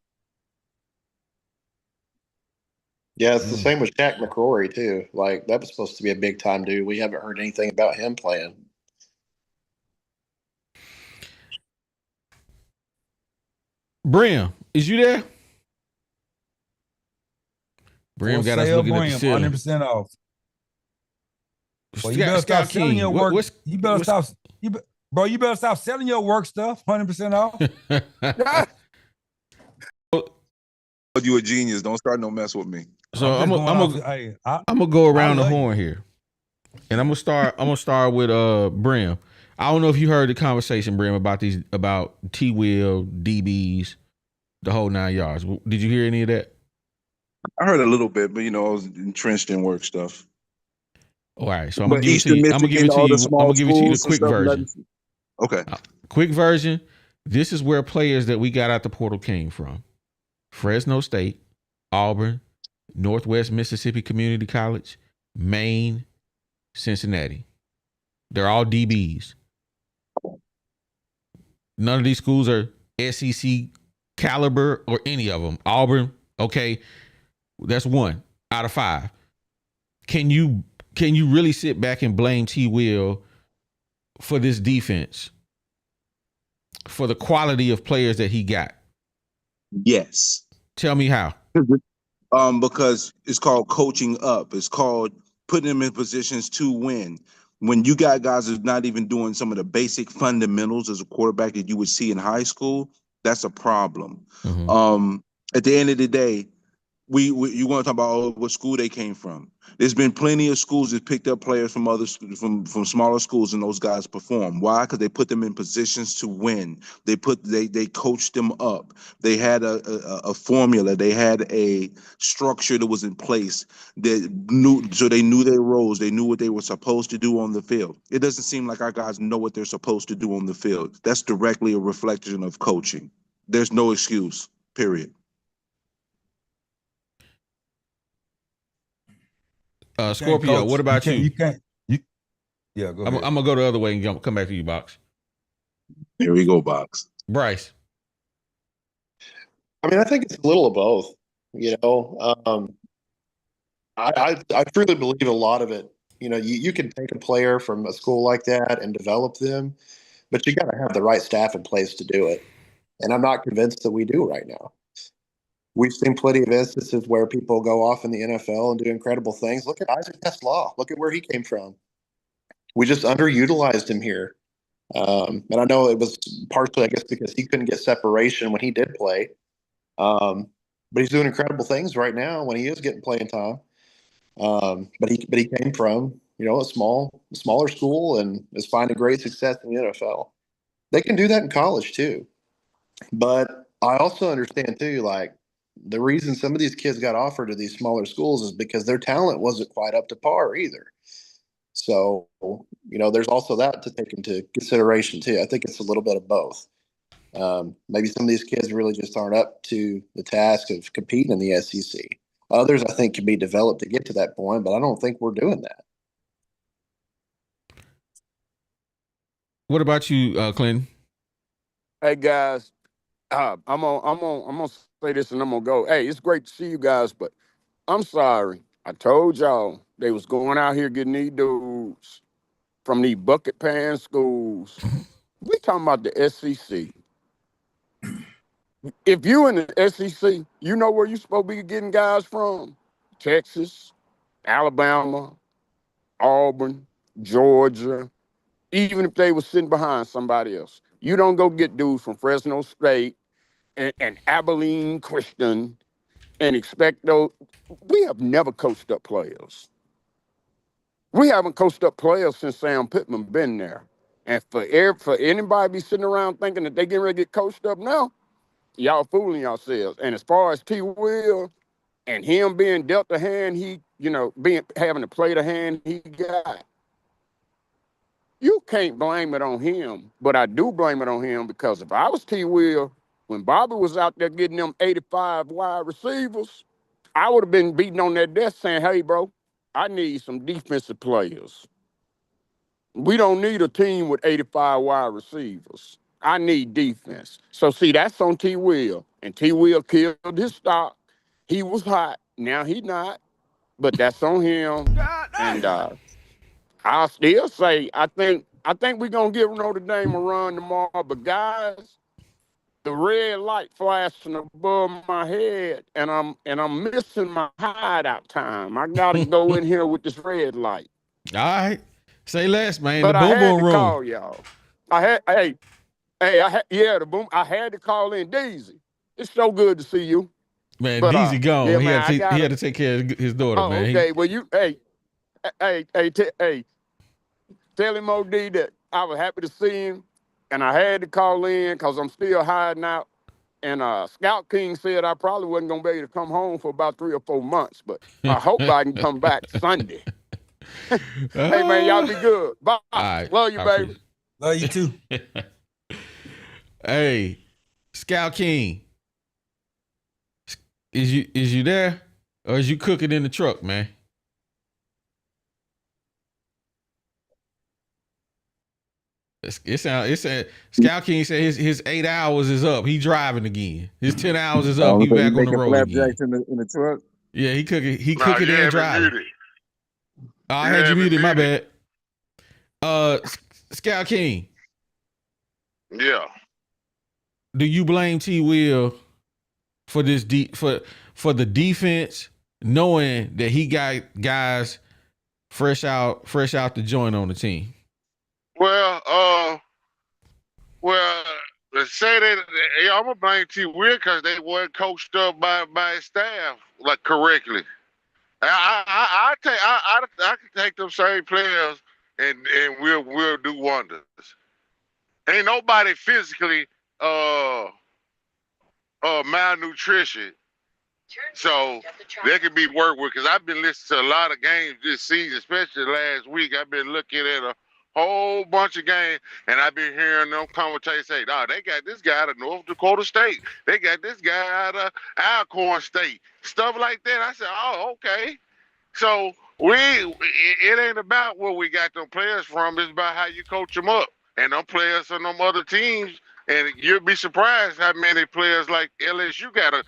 F: Yeah, it's the same with Shaq McCrory too. Like that was supposed to be a big time dude. We haven't heard anything about him playing.
B: Brim, is you there? Brim got us looking at the ceiling.
D: 100% off. Well, you
B: Scott-
D: better
B: Scott
D: stop selling
B: King,
D: your
B: what-
D: work.
B: what's-
D: You better
B: what's-
D: stop. You better stop selling your work stuff. 100% off.
H: You a genius. Don't start no mess with me.
B: So I'm gonna go around the horn here, and I'm gonna start with Brim. I don't know if you heard the conversation, Brim, about T. Will, DBs, the whole 9 yards. Did you hear any of that?
H: I heard a little bit, but I was entrenched in work stuff.
B: All right, so I'm
H: But
B: gonna give it to
H: Eastern
B: you. I'm gonna give it
H: Michigan,
B: to
H: all
B: you.
H: the
B: I'm
H: small
B: gonna give it to you the
H: schools and
B: quick
H: stuff,
B: version.
H: Okay.
B: Quick version. This is where players that we got out the portal came from: Fresno State, Auburn, Northwest Mississippi Community College, Maine, Cincinnati. They're all DBs. None of these schools are SEC caliber or any of them. Auburn, okay, that's 1 out of 5. Can you really sit back and blame T. Will for this defense, for the quality of players that he got?
H: Yes.
B: Tell me how.
H: Because it's called coaching up. It's called putting them in positions to win. When you got guys who's not even doing some of the basic fundamentals as a quarterback that you would see in high school, that's a problem.
B: Mm-hmm.
H: At the end of the day, you want to talk about what school they came from. There's been plenty of schools that picked up players from from smaller schools, and those guys perform. Why? Because they put them in positions to win. They coached them up. They had a formula. They had a structure that was in place they knew their roles. They knew what they were supposed to do on the field. It doesn't seem like our guys know what they're supposed to do on the field. That's directly a reflection of coaching. There's no excuse. Period.
B: Scorpio, what about you?
D: Yeah, go
B: I'm
D: ahead.
B: gonna go the other way and come back to you, Box.
H: Here we go, Box.
B: Bryce.
F: I mean, I think it's a little of both. I truly believe a lot of it. You can take a player from a school like that and develop them, but you got to have the right staff in place to do it. And I'm not convinced that we do right now. We've seen plenty of instances where people go off in the NFL and do incredible things. Look at Isaac Tesla. Look at where he came from. We just underutilized him here. And I know it was partially, I guess, because he couldn't get separation when he did play. But he's doing incredible things right now when he is getting playing time. But he came from a smaller school and is finding great success in the NFL. They can do that in college too. But I also understand too, like the reason some of these kids got offered to these smaller schools is because their talent wasn't quite up to par either. So, there's also that to take into consideration too. I think it's a little bit of both. Maybe some of these kids really just aren't up to the task of competing in the SEC. Others, I think, can be developed to get to that point, but I don't think we're doing that.
B: What about you, Clinton?
G: Hey guys, I'm gonna say this and I'm gonna go. Hey, it's great to see you guys, but I'm sorry. I told y'all they was going out here getting these dudes from these bucket pan schools. We talking about the SEC. If you in the SEC, you know where you supposed to be getting guys from? Texas, Alabama, Auburn, Georgia. Even if they were sitting behind somebody else, you don't go get dudes from Fresno State and Abilene Christian and expect those. We have never coached up players. We haven't coached up players since Sam Pittman been there. And for anybody be sitting around thinking that they getting ready to get coached up now, y'all fooling yourselves. And as far as T. Will and him being dealt the hand having to play the hand he got, you can't blame it on him. But I do blame it on him because if I was T. Will, when Bobby was out there getting them 85 wide receivers, I would have been beating on that desk saying, hey, bro, I need some defensive players. We don't need a team with 85 wide receivers. I need defense. So, see, that's on T. Will. And T. Will killed his stock. He was hot. Now he not. But that's on him. And I'll still say I think we're going to give Notre Dame a run tomorrow. But, guys, the red light flashing above my head, and I'm missing my hideout time. I got to go in here with this red light.
B: All right. Say less, man.
G: But
B: The
G: I
B: boom
G: had
B: boom
G: to
B: room.
G: call y'all. The boom. I had to call in Daisy. It's so good to see you.
B: Man,
G: But,
B: Deezy gone.
G: yeah,
B: he,
G: man,
B: had to take care of his daughter,
G: Oh,
B: man.
G: okay. Well, tell him OD that I was happy to see him, and I had to call in because I'm still hiding out. And Scout King said I probably wasn't gonna be able to come home for about 3 or 4 months, but I hope I can come back Sunday. Hey man, y'all be good. Bye.
B: Right,
G: Love you, baby.
D: Love you too.
B: Hey, Scout King, is you there, or is you cooking in the truck, man? Scout King said his 8 hours is up. He driving again. His 10 hours is up. He back on the road again.
H: In the truck.
B: Yeah, he cooking
E: You
B: and
E: had me
B: driving.
E: muted.
B: I had you muted. My bad. Scout King.
E: Yeah.
B: Do you blame T. Will for this for the defense, knowing that he got guys fresh out the joint on the team?
E: Well, let's say that I'm gonna blame T. Will because they weren't coached up by his staff like correctly. I can take them same players and we'll do wonders. Ain't nobody physically malnutrition, so they can be worked with. Because I've been listening to a lot of games this season, especially last week. I've been looking at a whole bunch of games, and I've been hearing them commentators say, "No, they got this guy out of North Dakota State. They got this guy out of Alcorn State." Stuff like that. I said, "Oh, okay." So It ain't about where we got them players from. It's about how you coach them up. And them players on them other teams, and you'll be surprised how many players like LSU got a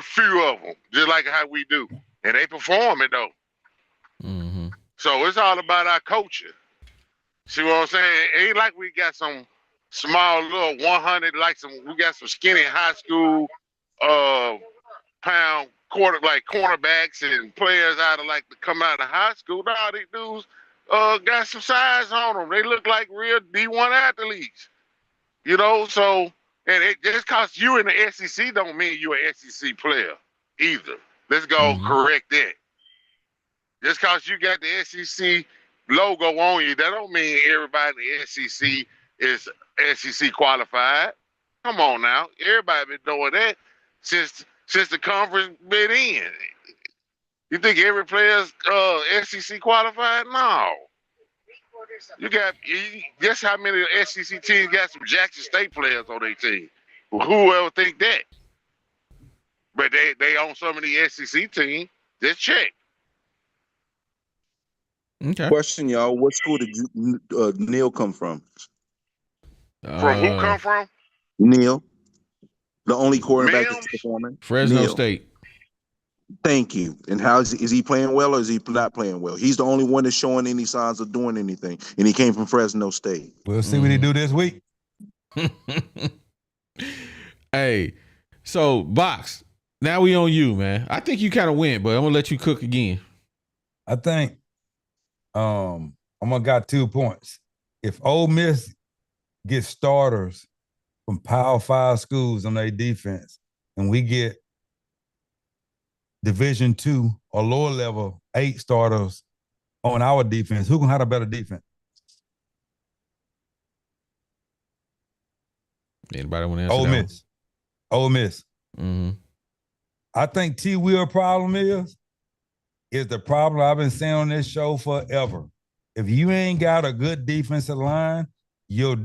E: few of them, just like how we do. And they perform it, though.
B: Mm-hmm.
E: So it's all about our coaching. See what I'm saying? It ain't like we got some small little 100, we got some skinny high school pound cornerbacks and players out of come out of high school. No, these dudes got some size on them. They look like real D1 athletes. You know, so and it just cause you in the SEC don't mean you're an SEC player either. Let's go correct that. Just cause you got the SEC logo on you, that don't mean everybody in the SEC is SEC qualified. Come on now. Everybody been doing that since the conference been in. You think every player's SEC qualified? No. Guess how many SEC teams got some Jackson State players on their team? Who ever think that? But they own some of the SEC teams. Just check.
B: Okay.
H: Question, y'all. What school did Neil come from?
E: From who come from?
H: Neil. The only quarterback
E: Mims?
H: that's performing?
B: Fresno
H: Neil.
B: State.
H: Thank you. And how is he playing well or is he not playing well? He's the only one that's showing any signs of doing anything. And he came from Fresno State.
D: We'll see what he do this week.
B: Hey, so Box, now we on you, man. I think you kind of went, but I'm gonna let you cook again.
D: I think I'm gonna got 2 points. If Ole Miss gets starters from Power 5 schools on their defense, and we get Division II or lower level 8 starters on our defense, who can have a better defense?
B: Anybody want to answer
D: Ole
B: that
D: Miss. Ole Miss.
B: Mm-hmm.
D: I think T. Will problem is the problem I've been saying on this show forever. If you ain't got a good defensive line, your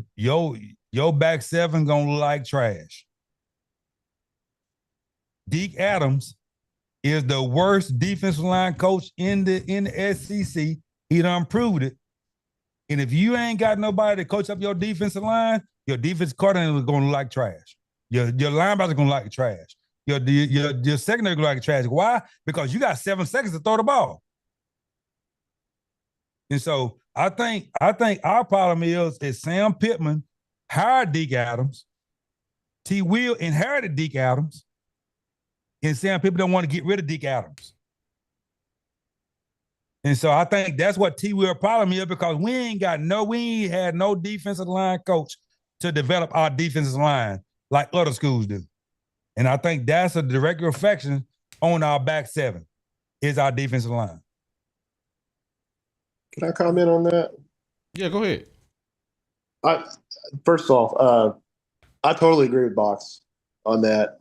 D: back seven gonna look like trash. Deke Adams is the worst defensive line coach in the SEC. He done proved it. And if you ain't got nobody to coach up your defensive line, your defensive coordinator is gonna look like trash. Your linebacker gonna look like trash. Your secondary gonna look like trash. Why? Because you got 7 seconds to throw the ball. And so I think our problem is Sam Pittman hired Deke Adams. T. Will inherited Deke Adams. And Sam Pittman don't want to get rid of Deke Adams. And so I think that's what T. Will problem is, because we ain't had no defensive line coach to develop our defensive line like other schools do. And I think that's a direct reflection on our back seven is our defensive line.
F: Can I comment on that?
B: Yeah, go ahead.
F: First off, I totally agree with Box on that.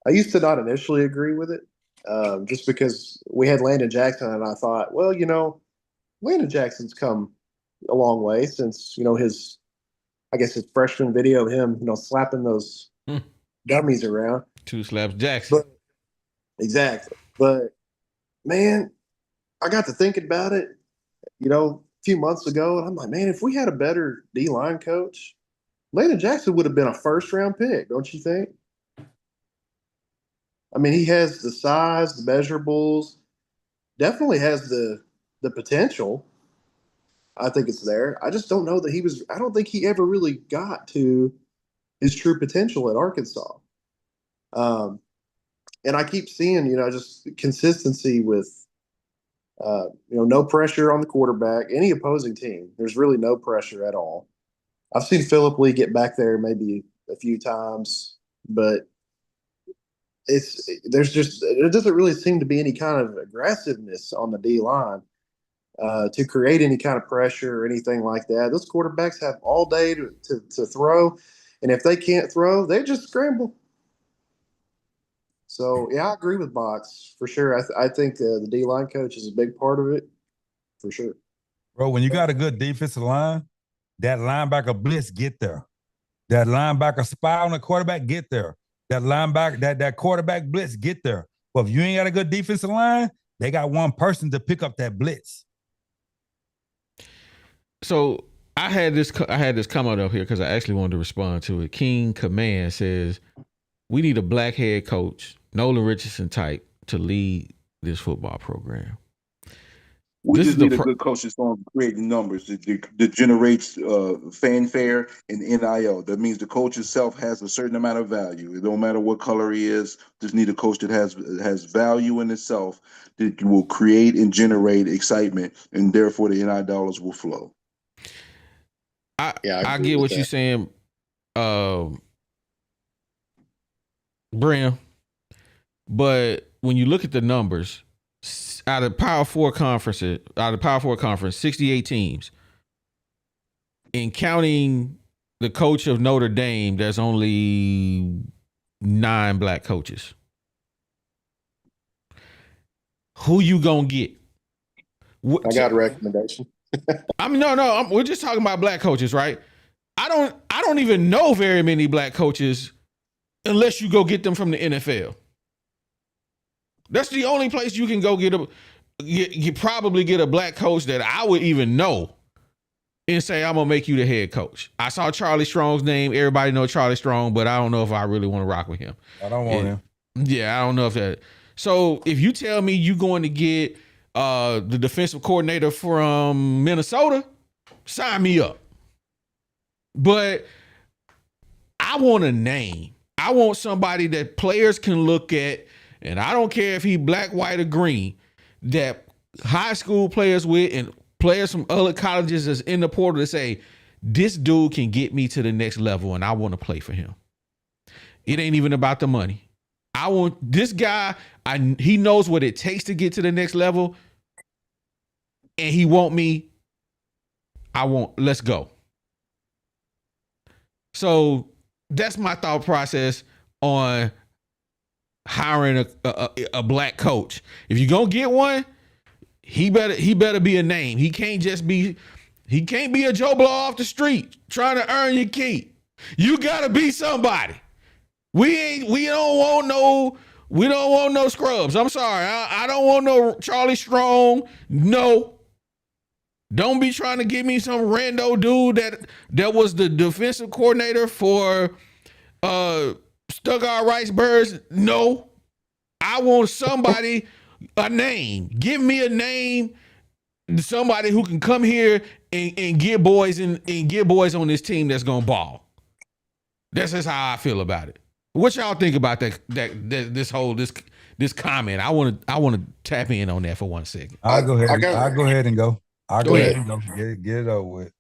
F: I used to not initially agree with it, just because we had Landon Jackson, and I thought, well, Landon Jackson's come a long way since, his freshman video of him, slapping those dummies around.
B: 2 slaps Jackson.
F: Exactly. But, man, I got to thinking about it, a few months ago, and I'm like, man, if we had a better D-line coach, Landon Jackson would have been a first-round pick, don't you think? I mean, he has the size, the measurables, definitely has the potential. I think it's there. I just don't know that I don't think he ever really got to his true potential at Arkansas. And I keep seeing, just consistency with, no pressure on the quarterback, any opposing team. There's really no pressure at all. I've seen Phillip Lee get back there maybe a few times, but there doesn't really seem to be any kind of aggressiveness on the D line to create any kind of pressure or anything like that. Those quarterbacks have all day to throw, and if they can't throw, they just scramble. So yeah, I agree with Box for sure. I think the D line coach is a big part of it for sure.
D: Bro, when you got a good defensive line, that linebacker blitz get there. That linebacker spy on the quarterback get there. That linebacker, that quarterback blitz get there. But if you ain't got a good defensive line, They got one person to pick up that blitz.
B: So I had this comment up here because I actually wanted to respond to it. King Command says we need a black head coach, Nolan Richardson type, to lead this football program.
H: We
B: This
H: just
B: is the
H: need a good coach that's on creating numbers that generates fanfare and NIL. That means the coach itself has a certain amount of value. It don't matter what color he is. Just need a coach that has value in itself that will create and generate excitement, and therefore the NIL dollars will flow.
B: I
F: agree
B: get
F: with
B: what
F: that.
B: you're saying, Bram. But when you look at the numbers, out of Power Four conference, 68 teams, and counting the coach of Notre Dame, there's only 9 black coaches. Who you gonna get?
F: I got a recommendation.
B: I mean, no, we're just talking about black coaches, right? I don't even know very many black coaches unless you go get them from the NFL. That's the only place you can go you probably get a black coach that I would even know and say, I'm gonna make you the head coach. I saw Charlie Strong's name. Everybody know Charlie Strong, but I don't know if I really want to rock with him.
D: I don't want him.
B: Yeah, I don't know if that. So if you tell me you're going to get the defensive coordinator from Minnesota, sign me up. But I want a name. I want somebody that players can look at, and I don't care if he black, white, or green, that high school players with and players from other colleges is in the portal to say, this dude can get me to the next level and I want to play for him. It ain't even about the money. I want this guy, he knows what it takes to get to the next level, and he want me. Let's go. So that's my thought process on hiring a black coach. If you're gonna get one, he better be a name. He can't be a Joe Blow off the street trying to earn your keep. You gotta be somebody. We don't want no scrubs. I'm sorry. I don't want no Charlie Strong. No. Don't be trying to give me some rando dude that was the defensive coordinator for Stuttgart Rice Birds. No. I want somebody, a name. Give me a name, somebody who can come here and get boys and get boys on this team that's gonna ball. That's just how I feel about it. What y'all think about this comment? I want to tap in on that for 1 second.
D: I'll go ahead and go. I'll go ahead and go. Get it over with.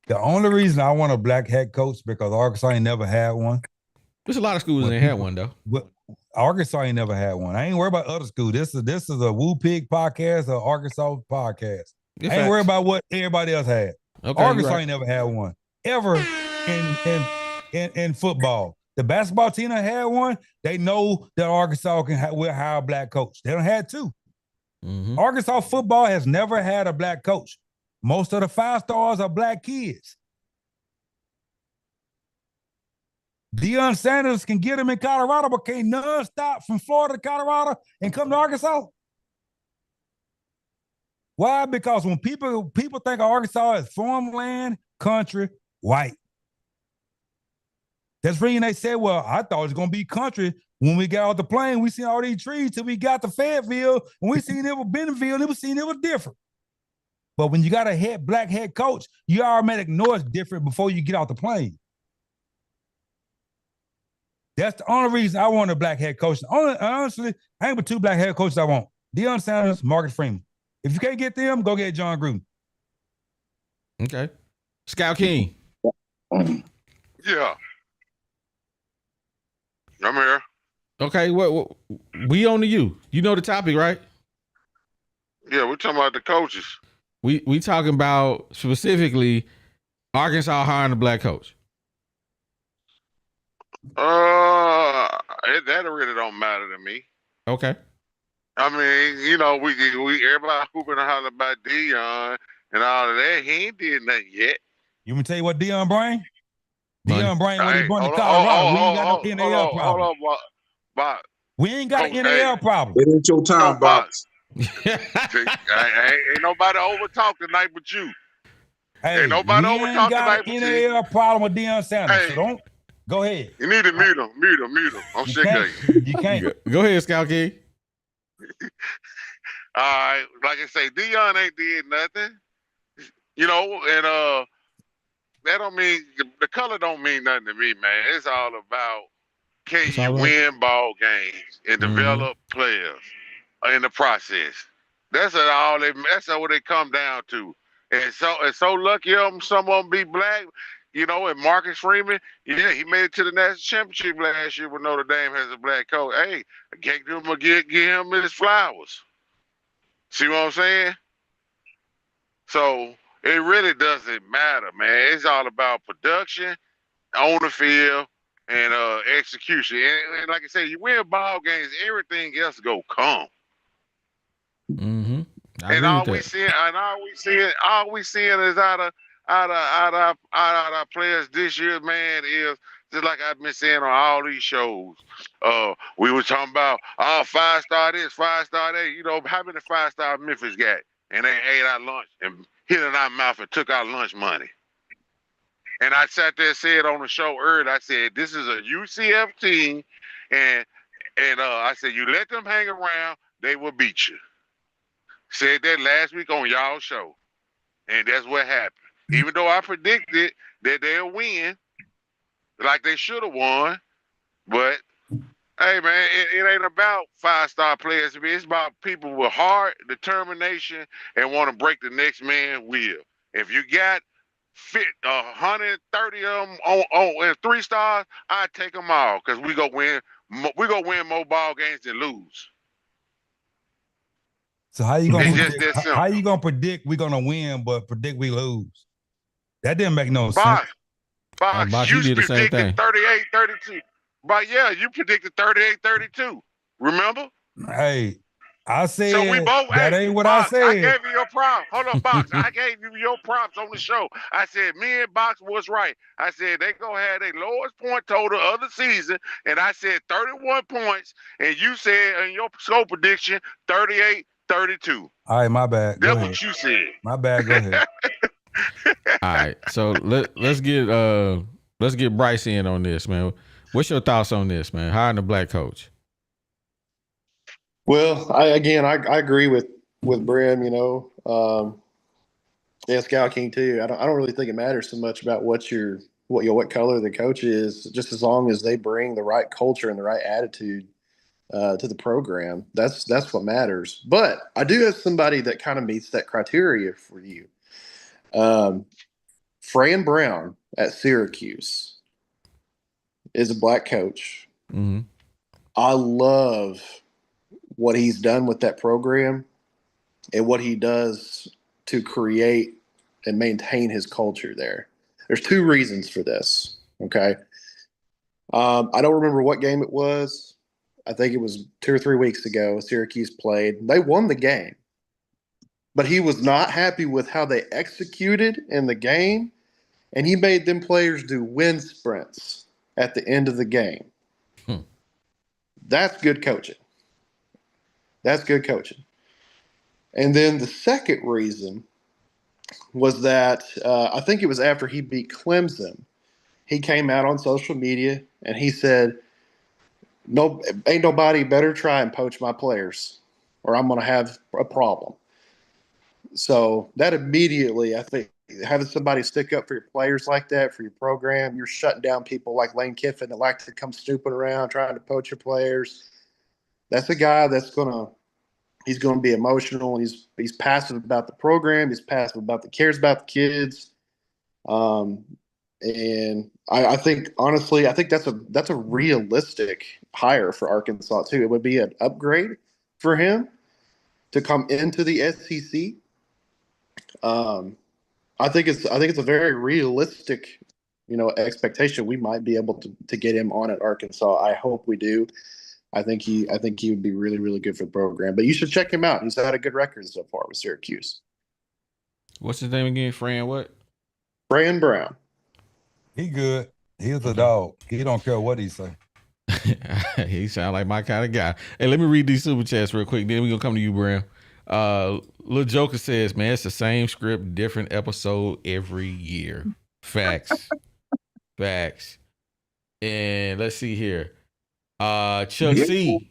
D: The only reason I want a black head coach because Arkansas ain't never had one.
B: There's a lot of schools that ain't had one though.
D: But Arkansas ain't never had one. I ain't worried about other schools. This is a Woo Pig podcast or Arkansas podcast. I ain't worried about what everybody else had.
B: Okay,
D: Arkansas
B: right.
D: ain't never had one ever in football. The basketball team that had one, they know that Arkansas will hire a black coach. They don't have two. Mm-hmm. Arkansas football has never had a black coach. Most of the 5 stars are black kids. Deion Sanders can get him in Colorado, but can't none stop from Florida to Colorado and come to Arkansas. Why? Because when people think of Arkansas as farmland, country, white. That's the reason they said, well, I thought it was going to be country. When we got off the plane, we seen all these trees till we got to Fayetteville, and we seen it was Bentonville, and we seen it was different. But when you got a black head coach, you automatically know it's different before you get off the plane. That's the only reason I want a black head coach. Honestly, I ain't but 2 black head coaches I want. Deion Sanders, Marcus Freeman. If you can't get them, go get John Gruden.
B: Okay. Scout King.
E: Yeah. I'm here.
B: Okay, what we on to you. You know the topic, right?
E: Yeah, we're talking about the coaches.
B: We talking about specifically Arkansas hiring a black coach.
E: That really don't matter to me.
B: Okay.
E: I mean, you know, we everybody hooping and hollering about Deion and all of that. He ain't did nothing yet.
D: You want me to tell you what Deion bring? Deion bring when he brought to Colorado. We ain't got no NAL problem.
E: Hold on, Bob.
D: We ain't got an
E: Coach,
D: NAL problem.
H: It ain't your
E: No,
H: time,
E: Box.
H: Box.
E: See, ain't nobody over talk tonight but you.
D: Hey,
E: Ain't nobody
D: we
E: over
D: ain't
E: talk
D: got
E: tonight but
D: an
E: you.
D: NAL problem with Deion Sanders.
E: Hey.
D: So don't go ahead.
E: You need to mute him. I'm
D: You
E: sick
D: can't.
E: of you.
D: You can't.
B: Go ahead, Scout King.
E: All right, like I say, Dion ain't did nothing, you know, and that don't mean the color don't mean nothing to me, man. It's all about can
B: It's
E: you
B: all right.
E: win ball games and develop players in the process. That's what they come down to. And so lucky some of them be black, you know, and Marcus Freeman, yeah, he made it to the national championship last year with Notre Dame has a black coach. Hey, I can't give him his flowers. See what I'm saying? So it really doesn't matter, man. It's all about production on the field and execution. And like I said, you win ball games, everything else go come.
B: Mm-hmm. I
E: And
B: agree
E: all
B: with
E: we
B: that.
E: seeing is out of our players this year, man, is just like I've been saying on all these shows. We were talking about 5-star this, 5-star that. You know, how many 5-star Memphis got? And they ate our lunch and hit in our mouth and took our lunch money. And I sat there and said on the show earlier, I said, this is a UCF team, and I said, you let them hang around, they will beat you. Said that last week on y'all show. And that's what happened. Even though I predicted that they'll win, like they should have won, but hey, man, it ain't about 5-star players. It's about people with heart, determination, and want to break the next man's will. If you got 130 of them on 3 stars, I take them all because we go win more ball games than lose.
D: So how you gonna
E: It's
D: predict,
E: just that simple.
D: how you gonna predict we're gonna win, but predict we lose? That didn't make no
E: Box,
D: sense.
B: Box, you did the same thing.
E: predicted 38-32. But yeah, you predicted 38-32. Remember?
D: Hey, I said
E: So we both.
D: that
E: Hey,
D: ain't what
E: Box,
D: I
E: I
D: said.
E: gave you your props. Hold on, Box. I gave you your props on the show. I said me and Box was right. I said they gonna have their lowest point total of the season, and I said 31 points, and you said in your score prediction 38-32.
D: All right, my bad. Go
E: That's
D: ahead.
E: what you said.
D: My bad. Go ahead.
B: All right. So let's get Bryce in on this, man. What's your thoughts on this, man? Hiring a black coach.
F: Well, I agree with Brim. You know, yeah, Scout King too. I don't really think it matters so much about what color the coach is, just as long as they bring the right culture and the right attitude to the program. That's what matters. But I do have somebody that kind of meets that criteria for you. Fran Brown at Syracuse is a black coach.
B: Mm-hmm.
F: I love what he's done with that program and what he does to create and maintain his culture there. There's 2 reasons for this. Okay. I don't remember what game it was. I think it was 2 or 3 weeks ago. Syracuse played. They won the game. But he was not happy with how they executed in the game, and he made them players do wind sprints at the end of the game. That's good coaching. That's good coaching. And then the second reason was that I think it was after he beat Clemson. He came out on social media and he said, "No, ain't nobody better try and poach my players, or I'm going to have a problem." So that immediately, I think, having somebody stick up for your players like that, for your program, you're shutting down people like Lane Kiffin that like to come snooping around trying to poach your players. That's a guy that's he's going to be emotional. He's passive about the program. He's passive about cares about the kids. And I think, honestly, that's a realistic hire for Arkansas too. It would be an upgrade for him to come into the SEC. I think it's a very realistic, expectation. We might be able to get him on at Arkansas. I hope we do. I think he would be really, really good for the program. But you should check him out. He's had a good record so far with Syracuse.
B: What's his name again? Fran what?
F: Fran Brown.
D: He good. He's a dog. He don't care what he say.
B: He sound like my kind of guy. Hey, let me read these super chats real quick. Then we're gonna come to you, Bram. Little Joker says, man, it's the same script, different episode every year. Facts. Facts. And let's see here. Chuck C.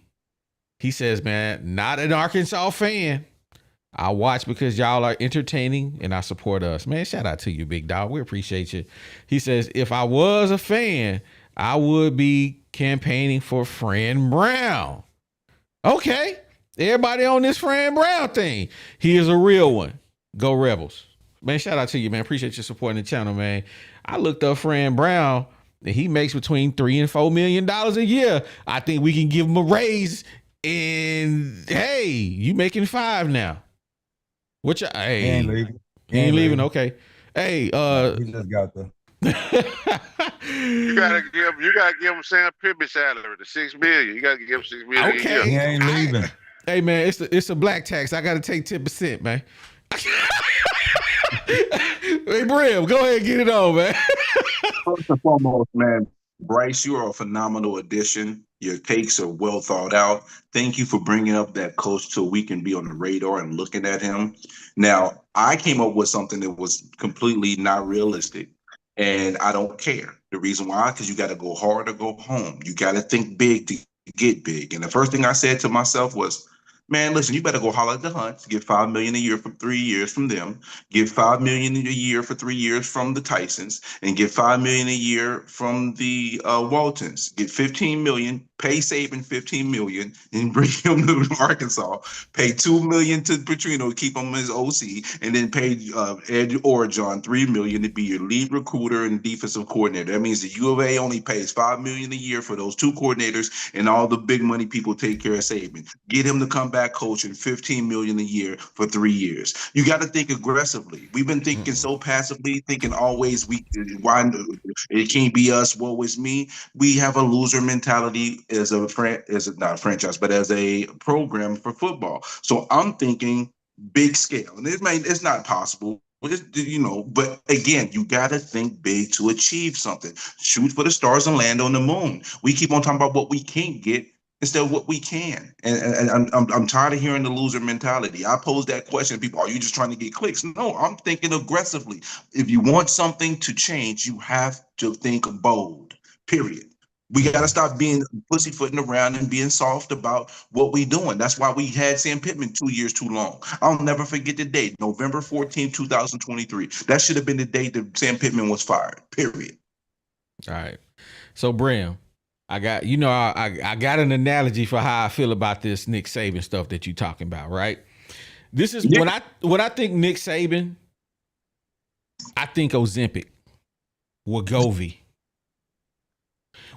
B: He says, man, not an Arkansas fan. I watch because y'all are entertaining and I support us. Man, shout out to you, big dog. We appreciate you. He says, if I was a fan, I would be campaigning for Fran Brown. Okay. Everybody on this Fran Brown thing. He is a real one. Go Rebels. Man, shout out to you, man. Appreciate you supporting the channel, man. I looked up Fran Brown and he makes between $3 and $4 million a year. I think we can give him a raise. And hey, you making $5 now. What you? Hey,
D: He ain't leaving.
B: He ain't leaving. Okay. Hey,
D: he just got the.
E: You gotta give him Sam Pittman salary, the $6 million. You gotta give him $6 million.
B: Okay.
E: A
D: He
E: year.
D: ain't leaving.
B: Hey man, it's a black tax. I gotta take 10%, man. Hey, Brim, go ahead and get it on, man.
H: First and foremost, man, Bryce, you are a phenomenal addition. Your takes are well thought out. Thank you for bringing up that coach so we can be on the radar and looking at him. Now, I came up with something that was completely not realistic, and I don't care. The reason why, because you got to go hard or go home. You got to think big to get big. And the first thing I said to myself was, man, listen, you better go holler at the Hunts, get $5 million a year for 3 years from them, get $5 million a year for 3 years from the Tysons, and get $5 million a year from the Waltons. Get $15 million, pay Saban $15 million, and bring him to Arkansas. Pay $2 million to Petrino, keep him as OC, and then pay Ed Orgeron $3 million to be your lead recruiter and defensive coordinator. That means the U of A only pays $5 million a year for those two coordinators, and all the big money people take care of Saban. Get him to come back coaching $15 million a year for 3 years. You got to think aggressively. We've been thinking so passively, thinking always why it can't be us, woe is me. We have a loser mentality as not a franchise, but as a program for football. So I'm thinking big scale, and it's not possible. But again, you got to think big to achieve something. Shoot for the stars and land on the moon. We keep on talking about what we can't get instead of what we can. And I'm tired of hearing the loser mentality. I pose that question to people, are you just trying to get clicks? No, I'm thinking aggressively. If you want something to change, you have to think bold, period. We got to stop being pussyfooting around and being soft about what we're doing. That's why we had Sam Pittman 2 years too long. I'll never forget the date, November 14, 2023. That should have been the date that Sam Pittman was fired, period.
B: All right. So, Bram, I got I got an analogy for how I feel about this Nick Saban stuff that you're talking about, right? This is when I think Nick Saban, I think Ozempic, Wegovy.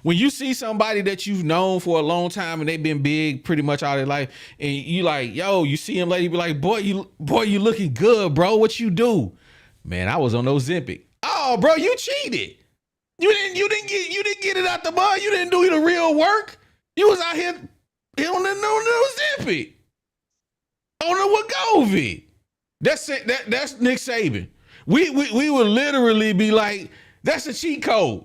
B: When you see somebody that you've known for a long time and they've been big pretty much all their life, and you like, yo, you see him later, you be like, boy, you looking good, bro. What you do? Man, I was on Ozempic. Oh, bro, you cheated. You didn't get it out the mud. You didn't do the real work. You was out here on the Ozempic, on the Wegovy. That's Nick Saban. We would literally be like, that's a cheat code.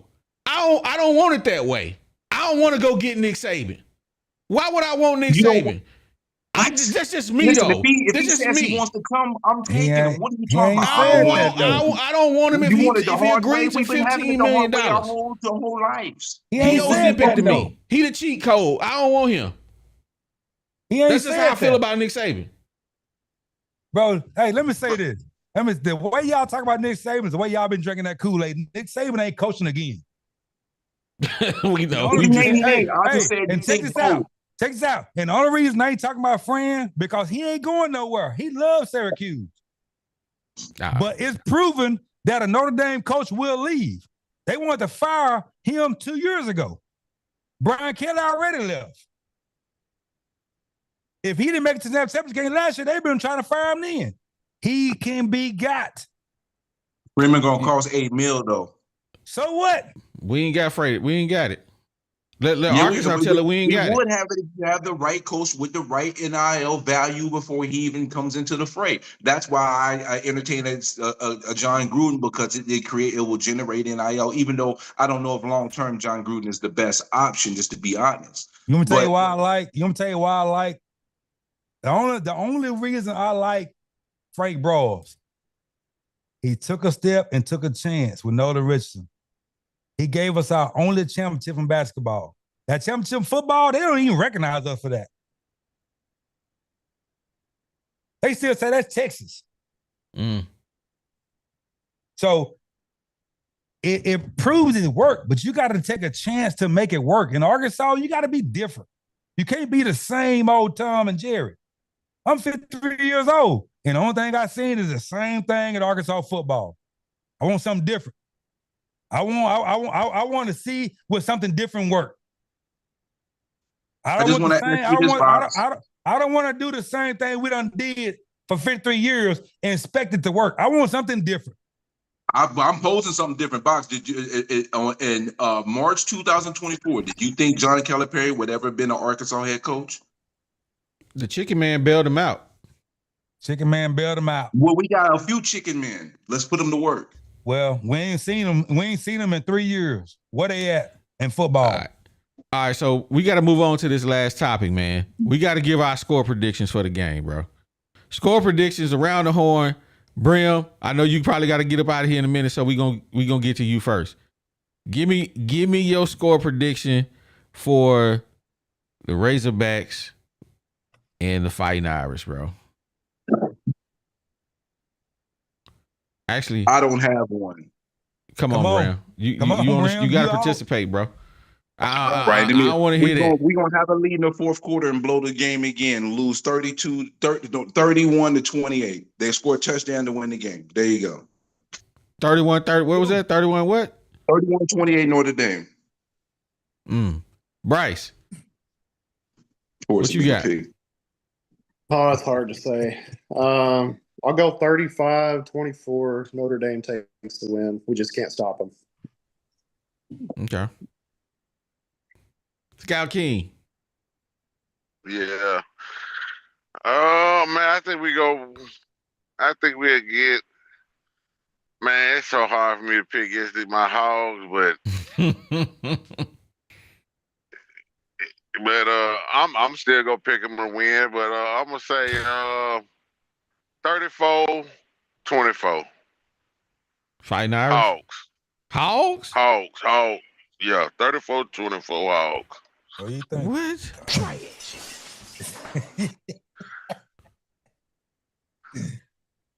B: I don't want it that way. I don't want to go get Nick Saban. Why would I want Nick Saban? That's just me, though.
H: If he says he wants to come, I'm taking him. What are you talking about?
B: I don't want him if he agreed to $15 million.
H: Our whole lives.
B: He Ozempic to me. He the cheat code. I don't want him. That's just how I feel about Nick Saban.
D: Bro, hey, let me say this. The way y'all talk about Nick Saban is the way y'all been drinking that Kool-Aid. Nick Saban ain't coaching again.
B: We know.
D: Check this out. And the only reason I ain't talking about Fran, because he ain't going nowhere. He loves Syracuse. But it's proven that a Notre Dame coach will leave. They wanted to fire him 2 years ago. Brian Kelly already left. If he didn't make it to the championship game last year, they've been trying to fire him then. He can be got.
H: Freeman gonna cost $8 million though.
D: So what?
B: We ain't got it. Let
H: Yeah,
B: Arkansas tell it we ain't got it.
H: would have it if you have the right coach with the right NIL value before he even comes into the fray. That's why I entertain a John Gruden, because it will generate NIL. Even though I don't know if long term John Gruden is the best option, just to be honest.
D: You want me to tell you
H: But-
D: why I like? You want me to tell you why I like? The only reason I like Frank Broyles, he took a step and took a chance with Notre Richardson. He gave us our only championship in basketball. That championship in football, they don't even recognize us for that. They still say that's Texas. So it proves it worked, but you got to take a chance to make it work. In Arkansas, you got to be different. You can't be the same old Tom and Jerry. I'm 53 years old, and the only thing I've seen is the same thing in Arkansas football. I want something different. I want to see what something different work. I don't want to do the same thing we done did for 53 years and expect it to work. I want something different.
H: I'm posing something different. Box, did you in March 2024? Did you think John Calipari would ever been an Arkansas head coach?
B: The chicken man bailed him out.
D: Chicken man bailed him out.
H: Well, we got a few chicken men. Let's put them to work.
D: Well, we ain't seen them. We ain't seen them in 3 years. Where they at in football?
B: All right, so we got to move on to this last topic, man. We got to give our score predictions for the game, bro. Score predictions around the horn. Brim, I know you probably got to get up out of here in a minute, so we gonna get to you first. Give me your score prediction for the Razorbacks and the Fighting Irish, bro. Actually,
H: I don't have one.
B: Come on, Bram. You got to participate, bro. I don't want to hear that.
H: We're going to have a lead in the fourth quarter and blow the game again, lose 31 to 28. They score a touchdown to win the game. There you go.
B: 31-30. What was that? 31 what?
H: 31-28 Notre Dame.
B: Bryce.
H: What
B: you got?
F: Oh, it's hard to say. I'll go 35-24. Notre Dame takes the win. We just can't stop them.
B: Okay. Scout King.
E: Yeah. Oh man, I think we'll get. Man, it's so hard for me to pick against my Hogs, but I'm still gonna pick them to win. But I'm gonna say 34-24.
B: Fighting Irish. Hogs.
E: Yeah, 34-24 Hogs.
D: What do you think?
B: What?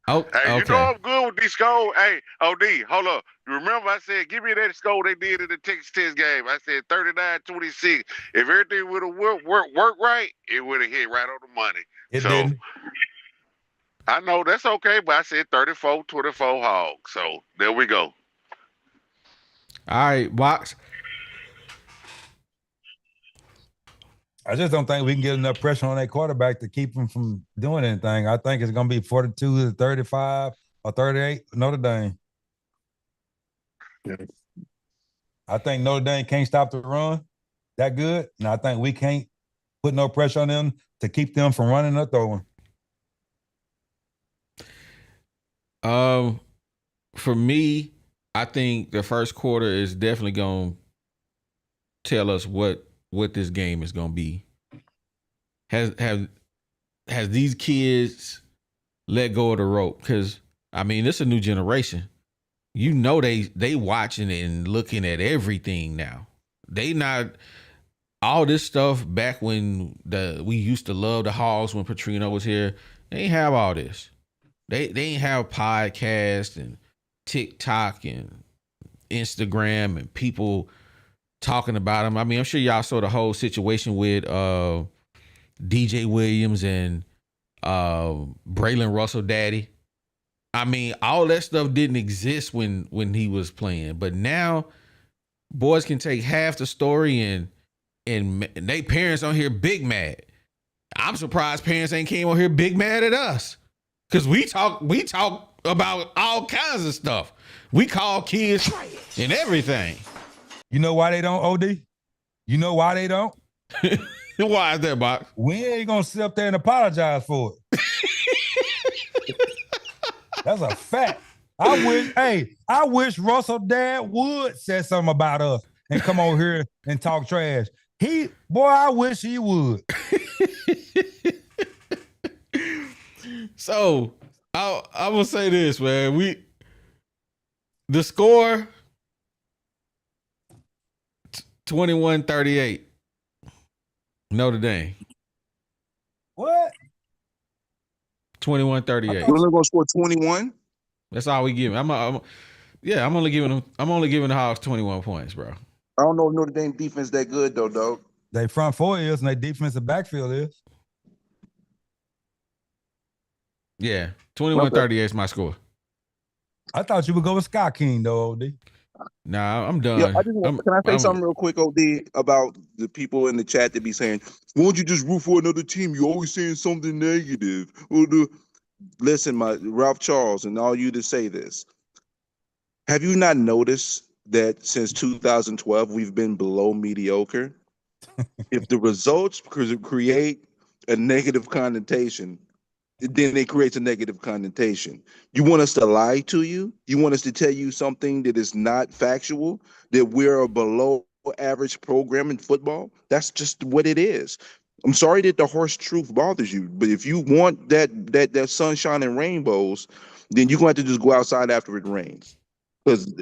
B: Oh,
E: hey,
B: okay.
E: You know I'm good with these scores. Hey, OD, hold up. You remember I said, give me that score they did in the Texas Test game. I said 39-26. If everything would have worked right, it would have hit right on the money.
D: It didn't.
E: I know that's okay, but I said 34-24 Hogs. So there we go.
B: All right, Box.
D: I just don't think we can get enough pressure on that quarterback to keep him from doing anything. I think it's going to be 42-35 or 38 Notre Dame.
F: Yeah.
D: I think Notre Dame can't stop the run that good, and I think we can't put no pressure on them to keep them from running or throwing.
B: For me, I think the first quarter is definitely going to tell us what this game is going to be. Has these kids let go of the rope? Because, I mean, it's a new generation. You know they watching and looking at everything now. They not all this stuff back when we used to love the Hogs when Petrino was here. They ain't have all this. They ain't have podcasts and TikTok and Instagram and people talking about them. I mean, I'm sure y'all saw the whole situation with DJ Williams and Braylon Russell Daddy. I mean, all that stuff didn't exist when he was playing, but now boys can take half the story and they parents on here big mad. I'm surprised parents ain't came on here big mad at us, because we talk about all kinds of stuff. We call kids and everything.
D: You know why they don't, OD? You know why they don't?
B: Why is that, Box?
D: We ain't gonna sit up there and apologize for it. That's a fact. I wish Russell dad would say something about us and come over here and talk trash. I wish he would.
B: So I will say this, man. The score 21-38. Notre Dame.
D: What?
B: 21-38.
H: We're only gonna score 21.
B: That's all we give. I'm only giving the Hawks 21 points, bro.
H: I don't know if Notre Dame defense that good though, dog.
D: They front four is and they defensive backfield is.
B: Yeah, 21-38 is my score.
D: I thought you would go with Scott King though, OD.
B: Nah, I'm done.
H: Yeah, can I say something real quick, OD, about the people in the chat that be saying, "Why don't you just root for another team? You're always saying something negative." Listen, my Ralph Charles, and all you to say this. Have you not noticed that since 2012 we've been below mediocre? If the results create a negative connotation, then it creates a negative connotation. You want us to lie to you? You want us to tell you something that is not factual, that we're a below average program in football? That's just what it is. I'm sorry that the harsh truth bothers you, but if you want that sunshine and rainbows, then you're going to have to just go outside after it rains. Because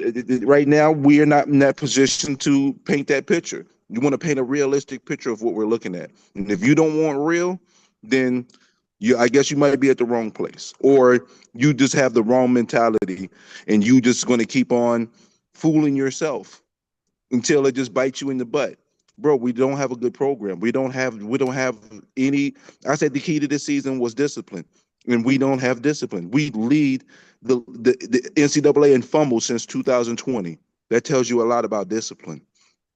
H: right now we are not in that position to paint that picture. You want to paint a realistic picture of what we're looking at. And if you don't want real, then I guess you might be at the wrong place, or you just have the wrong mentality and you just going to keep on fooling yourself until it just bites you in the butt. Bro, we don't have a good program. We don't have any. I said the key to this season was discipline, and we don't have discipline. We lead the NCAA in fumbles since 2020. That tells you a lot about discipline.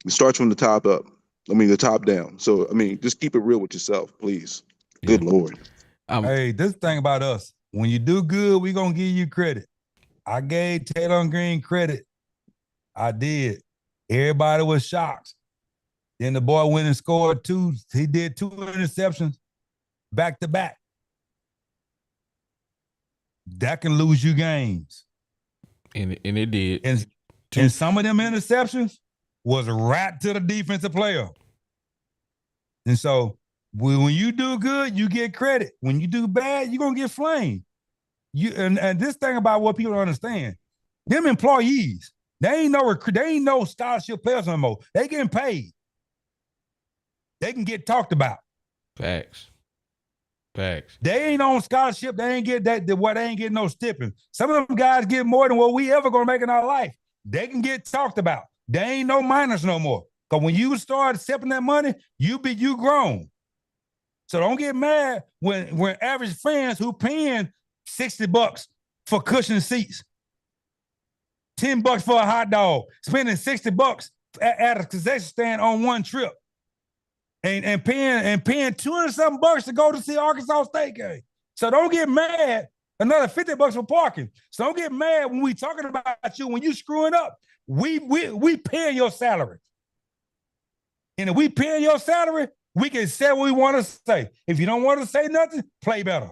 H: It starts from the top up. The top down. So, just keep it real with yourself, please.
B: Yeah.
H: Good Lord.
D: Hey, this thing about us, when you do good, we're going to give you credit. I gave Taylor Green credit. I did. Everybody was shocked. Then the boy went and scored two. He did 2 interceptions back to back. That can lose you games.
B: And it did.
D: And some of them interceptions was right to the defensive player. And so when you do good, you get credit. When you do bad, you're going to get flamed. And this thing about what people don't understand, them employees, they ain't no scholarship players no more. They getting paid. They can get talked about.
B: Facts. They
D: ain't on scholarship. They ain't get that. They ain't getting no stipend. Some of them guys get more than what we ever gonna make in our life. They can get talked about. They ain't no minors no more. Because when you start accepting that money, you grown. So don't get mad when average fans who paying $60 for cushioned seats, $10 for a hot dog, spending $60 at a concession stand on one trip. And paying $200-something to go to see Arkansas State game. So don't get mad. Another $50 for parking. So don't get mad when we talking about you when you screwing up. We paying your salary. And if we paying your salary, we can say what we want to say. If you don't want to say nothing, play better.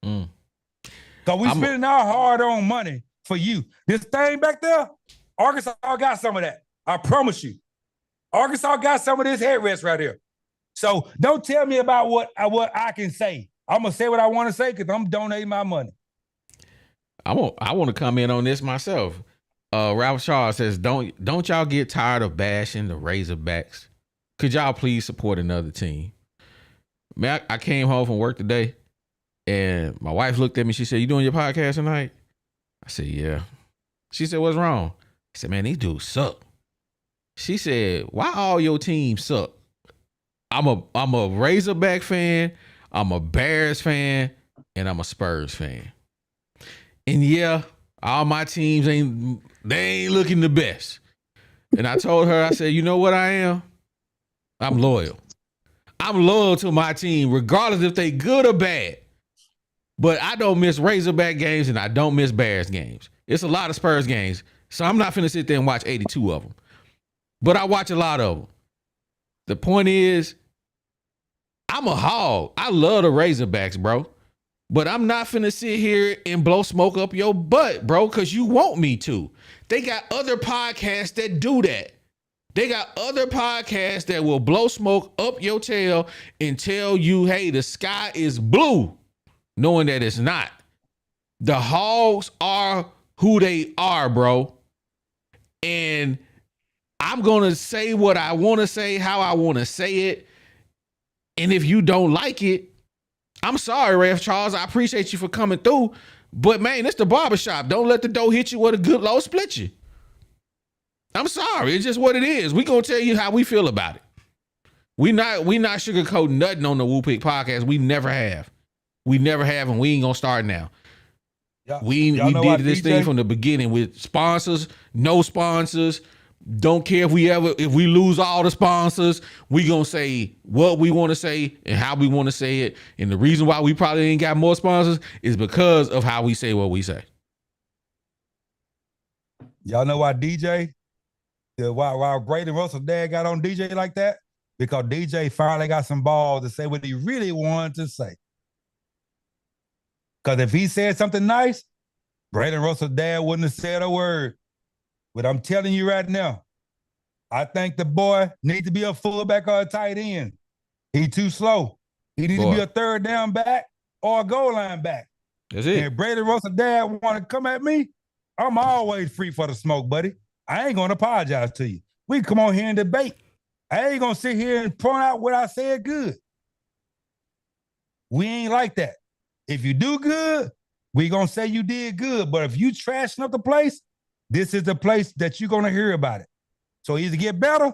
D: Because we spending our hard-earned money for you. This thing back there, Arkansas got some of that. I promise you. Arkansas got some of this headrest right here. So don't tell me about what I can say. I'm gonna say what I want to say because I'm donating my money.
B: I want to come in on this myself. Ralph Charles says, don't y'all get tired of bashing the Razorbacks? Could y'all please support another team? Man, I came home from work today and my wife looked at me. She said, "You doing your podcast tonight?" I said, "Yeah." She said, "What's wrong?" I said, "Man, these dudes suck." She said, "Why all your teams suck?" I'm a Razorback fan, I'm a Bears fan, and I'm a Spurs fan. And yeah, all my teams ain't looking the best. And I told her, I said, "You know what I am? I'm loyal. I'm loyal to my team, regardless if they good or bad. But I don't miss Razorback games and I don't miss Bears games. It's a lot of Spurs games, so I'm not finna sit there and watch 82 of them. But I watch a lot of them. The point is, I'm a hog. I love the Razorbacks, bro. But I'm not finna sit here and blow smoke up your butt, bro, because you want me to. They got other podcasts that do that. They got other podcasts that will blow smoke up your tail and tell you, hey, the sky is blue, knowing that it's not. The Hogs are who they are, bro. And I'm going to say what I want to say, how I want to say it. And if you don't like it, I'm sorry, Ref Charles. I appreciate you for coming through. But, man, it's the barbershop. Don't let the dough hit you with a good low split you. I'm sorry. It's just what it is. We going to tell you how we feel about it. We not sugarcoating nothing on the Woo Pick podcast. We never have. We never have, and we ain't going to start now. We did this thing from the beginning with sponsors, no sponsors. Don't care if we lose all the sponsors, we gonna say what we want to say and how we want to say it. And the reason why we probably ain't got more sponsors is because of how we say what we say.
D: Y'all know why why Braden Russell's dad got on DJ like that? Because DJ finally got some balls to say what he really wanted to say. Because if he said something nice, Braden Russell's dad wouldn't have said a word. But I'm telling you right now, I think the boy needs to be a fullback or a tight end. He too slow. He needs to be a third down back or a goal line back.
B: That's it.
D: And if Braden Russell's dad want to come at me, I'm always free for the smoke, buddy. I ain't going to apologize to you. We come on here and debate. I ain't going to sit here and point out what I said good. We ain't like that. If you do good, we going to say you did good. But if you trashing up the place, this is the place that you're going to hear about it. So either get better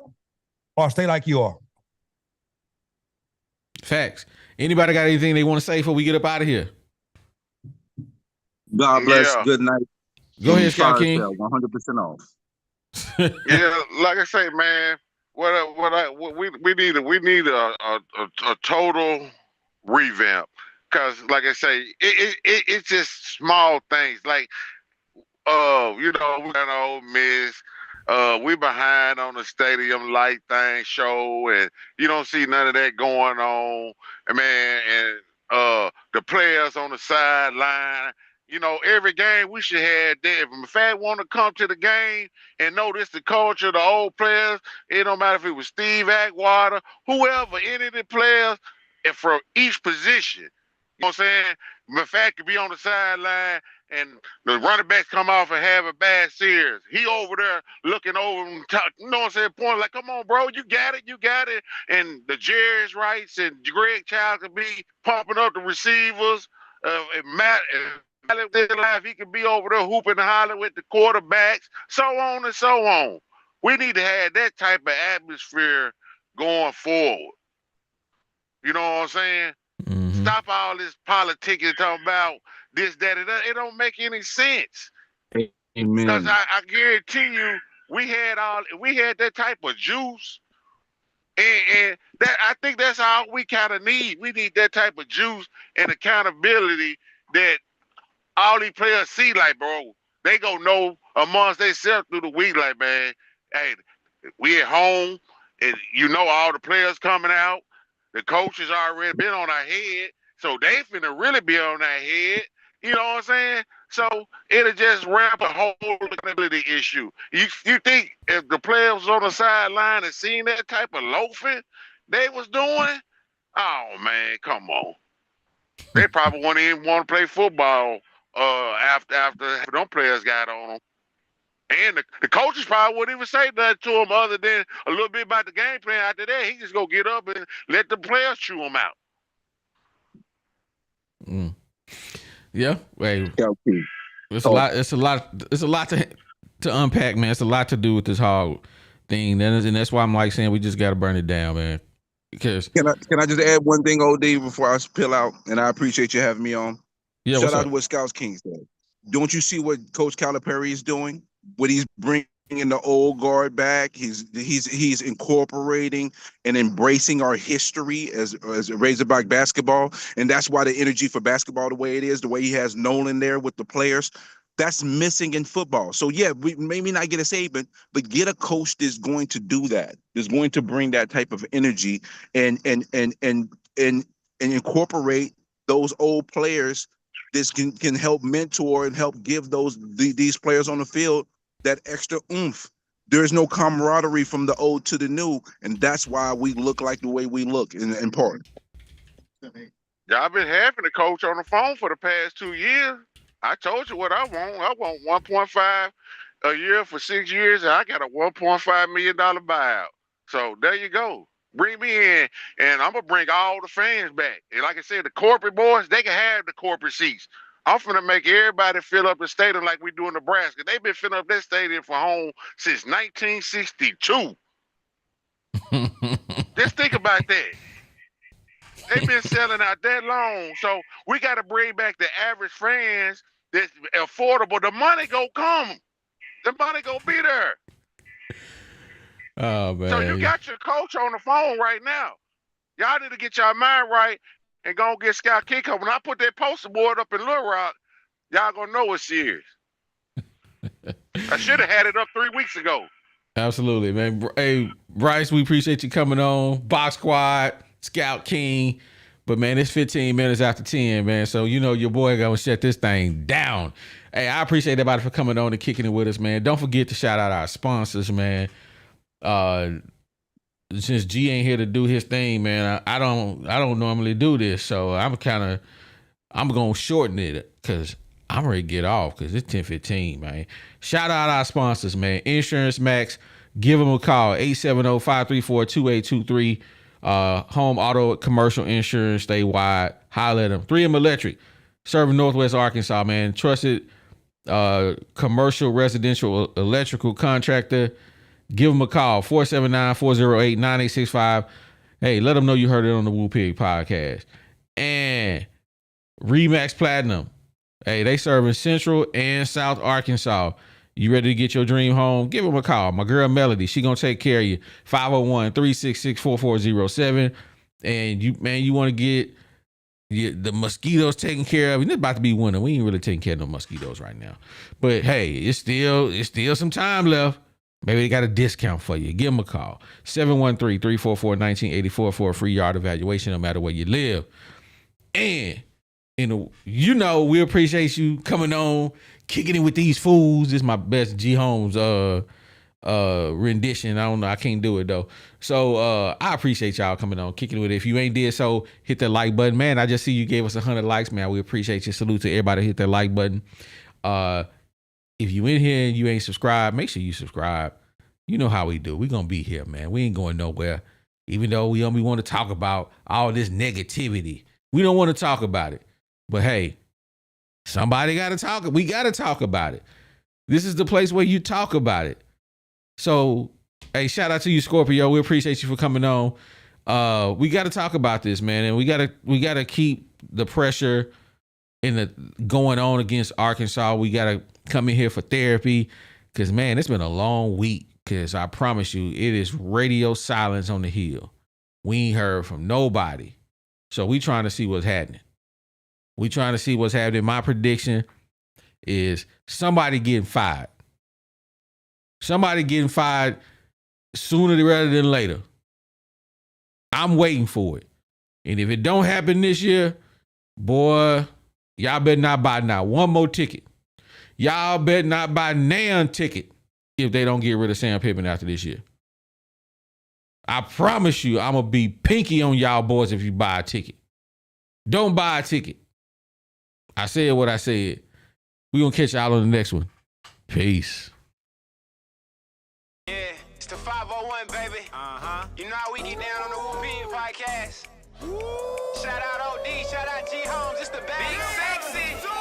D: or stay like you are.
B: Facts. Anybody got anything they want to say before we get up out of here?
H: God bless.
E: Yeah.
H: Good night.
B: Go ahead, Scout King.
H: 100% off.
E: Yeah, like I say, man, we need a total revamp. Cause like I say, it's just small things. Like we got Ole Miss. We behind on the stadium light thing show, and you don't see none of that going on. And man, and the players on the sideline. Every game we should have that. If a fan want to come to the game and notice the culture of the old players, it don't matter if it was Steve Atwater, whoever, any of the players, and from each position. You know what I'm saying? Mafat could be on the sideline and the running backs come off and have a bad series. He over there looking over and pointing like, come on, bro, you got it. And the Jerry's Rights and Greg Child could be pumping up the receivers. And Matt life, he could be over there hooping and hollering with the quarterbacks, so on and so on. We need to have that type of atmosphere going forward. You know what I'm saying? Mm-hmm. Stop all this politicking talking about this, that, and that. It don't make any sense.
H: Amen.
E: Because I guarantee you, we had that type of juice, and that I think that's all we kind of need. We need that type of juice and accountability that all these players see. Like, bro, they gonna know amongst themselves through the week. Like, man, hey, we at home, and all the players coming out. The coaches already been on our head, so they finna really be on our head. You know what I'm saying? So it'll just ramp a whole accountability issue. You think if the players on the sideline and seen that type of loafing they was doing, oh man, come on. They probably wouldn't even want to play football after them players got on them. And the coaches probably wouldn't even say nothing to him other than a little bit about the game plan. After that, he just go get up and let the players chew him out.
B: Mm. Yeah, wait. It's a lot. It's a lot to unpack, man. It's a lot to do with this hog thing, and that's why I'm like saying we just got to burn it down, man. Because
H: can I just add one thing, OD, before I spill out? And I appreciate you having me on.
B: Yeah,
H: shout out to what Scouts King said. Don't you see what Coach Calipari is doing? What he's bringing the old guard back. He's incorporating and embracing our history as Razorback basketball, and that's why the energy for basketball the way it is, the way he has Nolan there with the players. That's missing in football. So yeah, we maybe not get a Saban, but get a coach that's going to do that. That's going to bring that type of energy and incorporate those old players. This can help mentor and help give these players on the field that extra oomph. There's no camaraderie from the old to the new, and that's why we look like the way we look in part.
E: Y'all been having the coach on the phone for the past 2 years. I told you what I want. I want 1.5 a year for 6 years, and I got a $1.5 million buyout. So there you go. Bring me in, and I'm going to bring all the fans back. And like I said, the corporate boys, they can have the corporate seats. I'm finna make everybody fill up the stadium like we do in Nebraska. They've been filling up that stadium for home since 1962. Just think about that. They've been selling out that long. So we got to bring back the average fans that's affordable. The money go come. The money go be there.
B: Oh, man.
E: So you got your coach on the phone right now. Y'all need to get your mind right and go get Scott Kiko. When I put that poster board up in Little Rock, y'all going to know it's serious. I should have had it up 3 weeks ago.
B: Absolutely, man. Hey, Bryce, we appreciate you coming on. Box Squad, Scout King. But, man, it's 15 minutes after 10, man. So, you know, your boy going to shut this thing down. Hey, I appreciate everybody for coming on and kicking it with us, man. Don't forget to shout out our sponsors, man. Since G ain't here to do his thing, man, I don't normally do this. So I'm going to shorten it because I'm ready to get off because it's 10:15, man. Shout out our sponsors, man. Insurance Max. Give them a call, 870-534-2823. Home, auto, commercial insurance, statewide. Holler at them. 3M Electric, serving Northwest Arkansas, man. Trusted commercial, residential, electrical contractor. Give them a call, 479-408-9865. Hey, let them know you heard it on the Woo Pig podcast. And Remax Platinum. Hey, they serving Central and South Arkansas. You ready to get your dream home? Give them a call. My girl Melody, she gonna take care of you. 501-366-4407. And you want to get the mosquitoes taken care of. It's about to be winter. We ain't really taking care of no mosquitoes right now. But hey, it's still some time left. Maybe they got a discount for you. Give them a call. 713-344-1984 for a free yard evaluation no matter where you live. And we appreciate you coming on, kicking it with these fools. This is my best G Holmes rendition. I don't know. I can't do it though. So I appreciate y'all coming on, kicking it with it. If you ain't did so, hit that like button. Man, I just see you gave us 100 likes, man. We appreciate you. Salute to everybody. Hit that like button. If you in here and you ain't subscribed, make sure you subscribe. You know how we do. We gonna be here, man. We ain't going nowhere. Even though we only want to talk about all this negativity. We don't want to talk about it. But hey, somebody got to talk. We got to talk about it. This is the place where you talk about it. So, hey, shout out to you, Scorpio. We appreciate you for coming on. We got to talk about this, man. And we got to keep the pressure going on against Arkansas. We got to come in here for therapy because, man, it's been a long week because I promise you it is radio silence on the hill. We ain't heard from nobody. So we trying to see what's happening. We trying to see what's happening. My prediction is somebody getting fired. Somebody getting fired sooner rather than later. I'm waiting for it. And if it don't happen this year, boy, y'all better not buy not one more ticket. Y'all better not buy nan ticket if they don't get rid of Sam Pittman after this year. I promise you, I'm going to be pinky on y'all boys if you buy a ticket. Don't buy a ticket. I said what I said. We going to catch y'all on the next one. Peace.
A: Yeah, it's the 501, baby. You know how we get down on the Woo Pig podcast. Shout out OD, shout out G Holmes, it's the bad. Big sexy.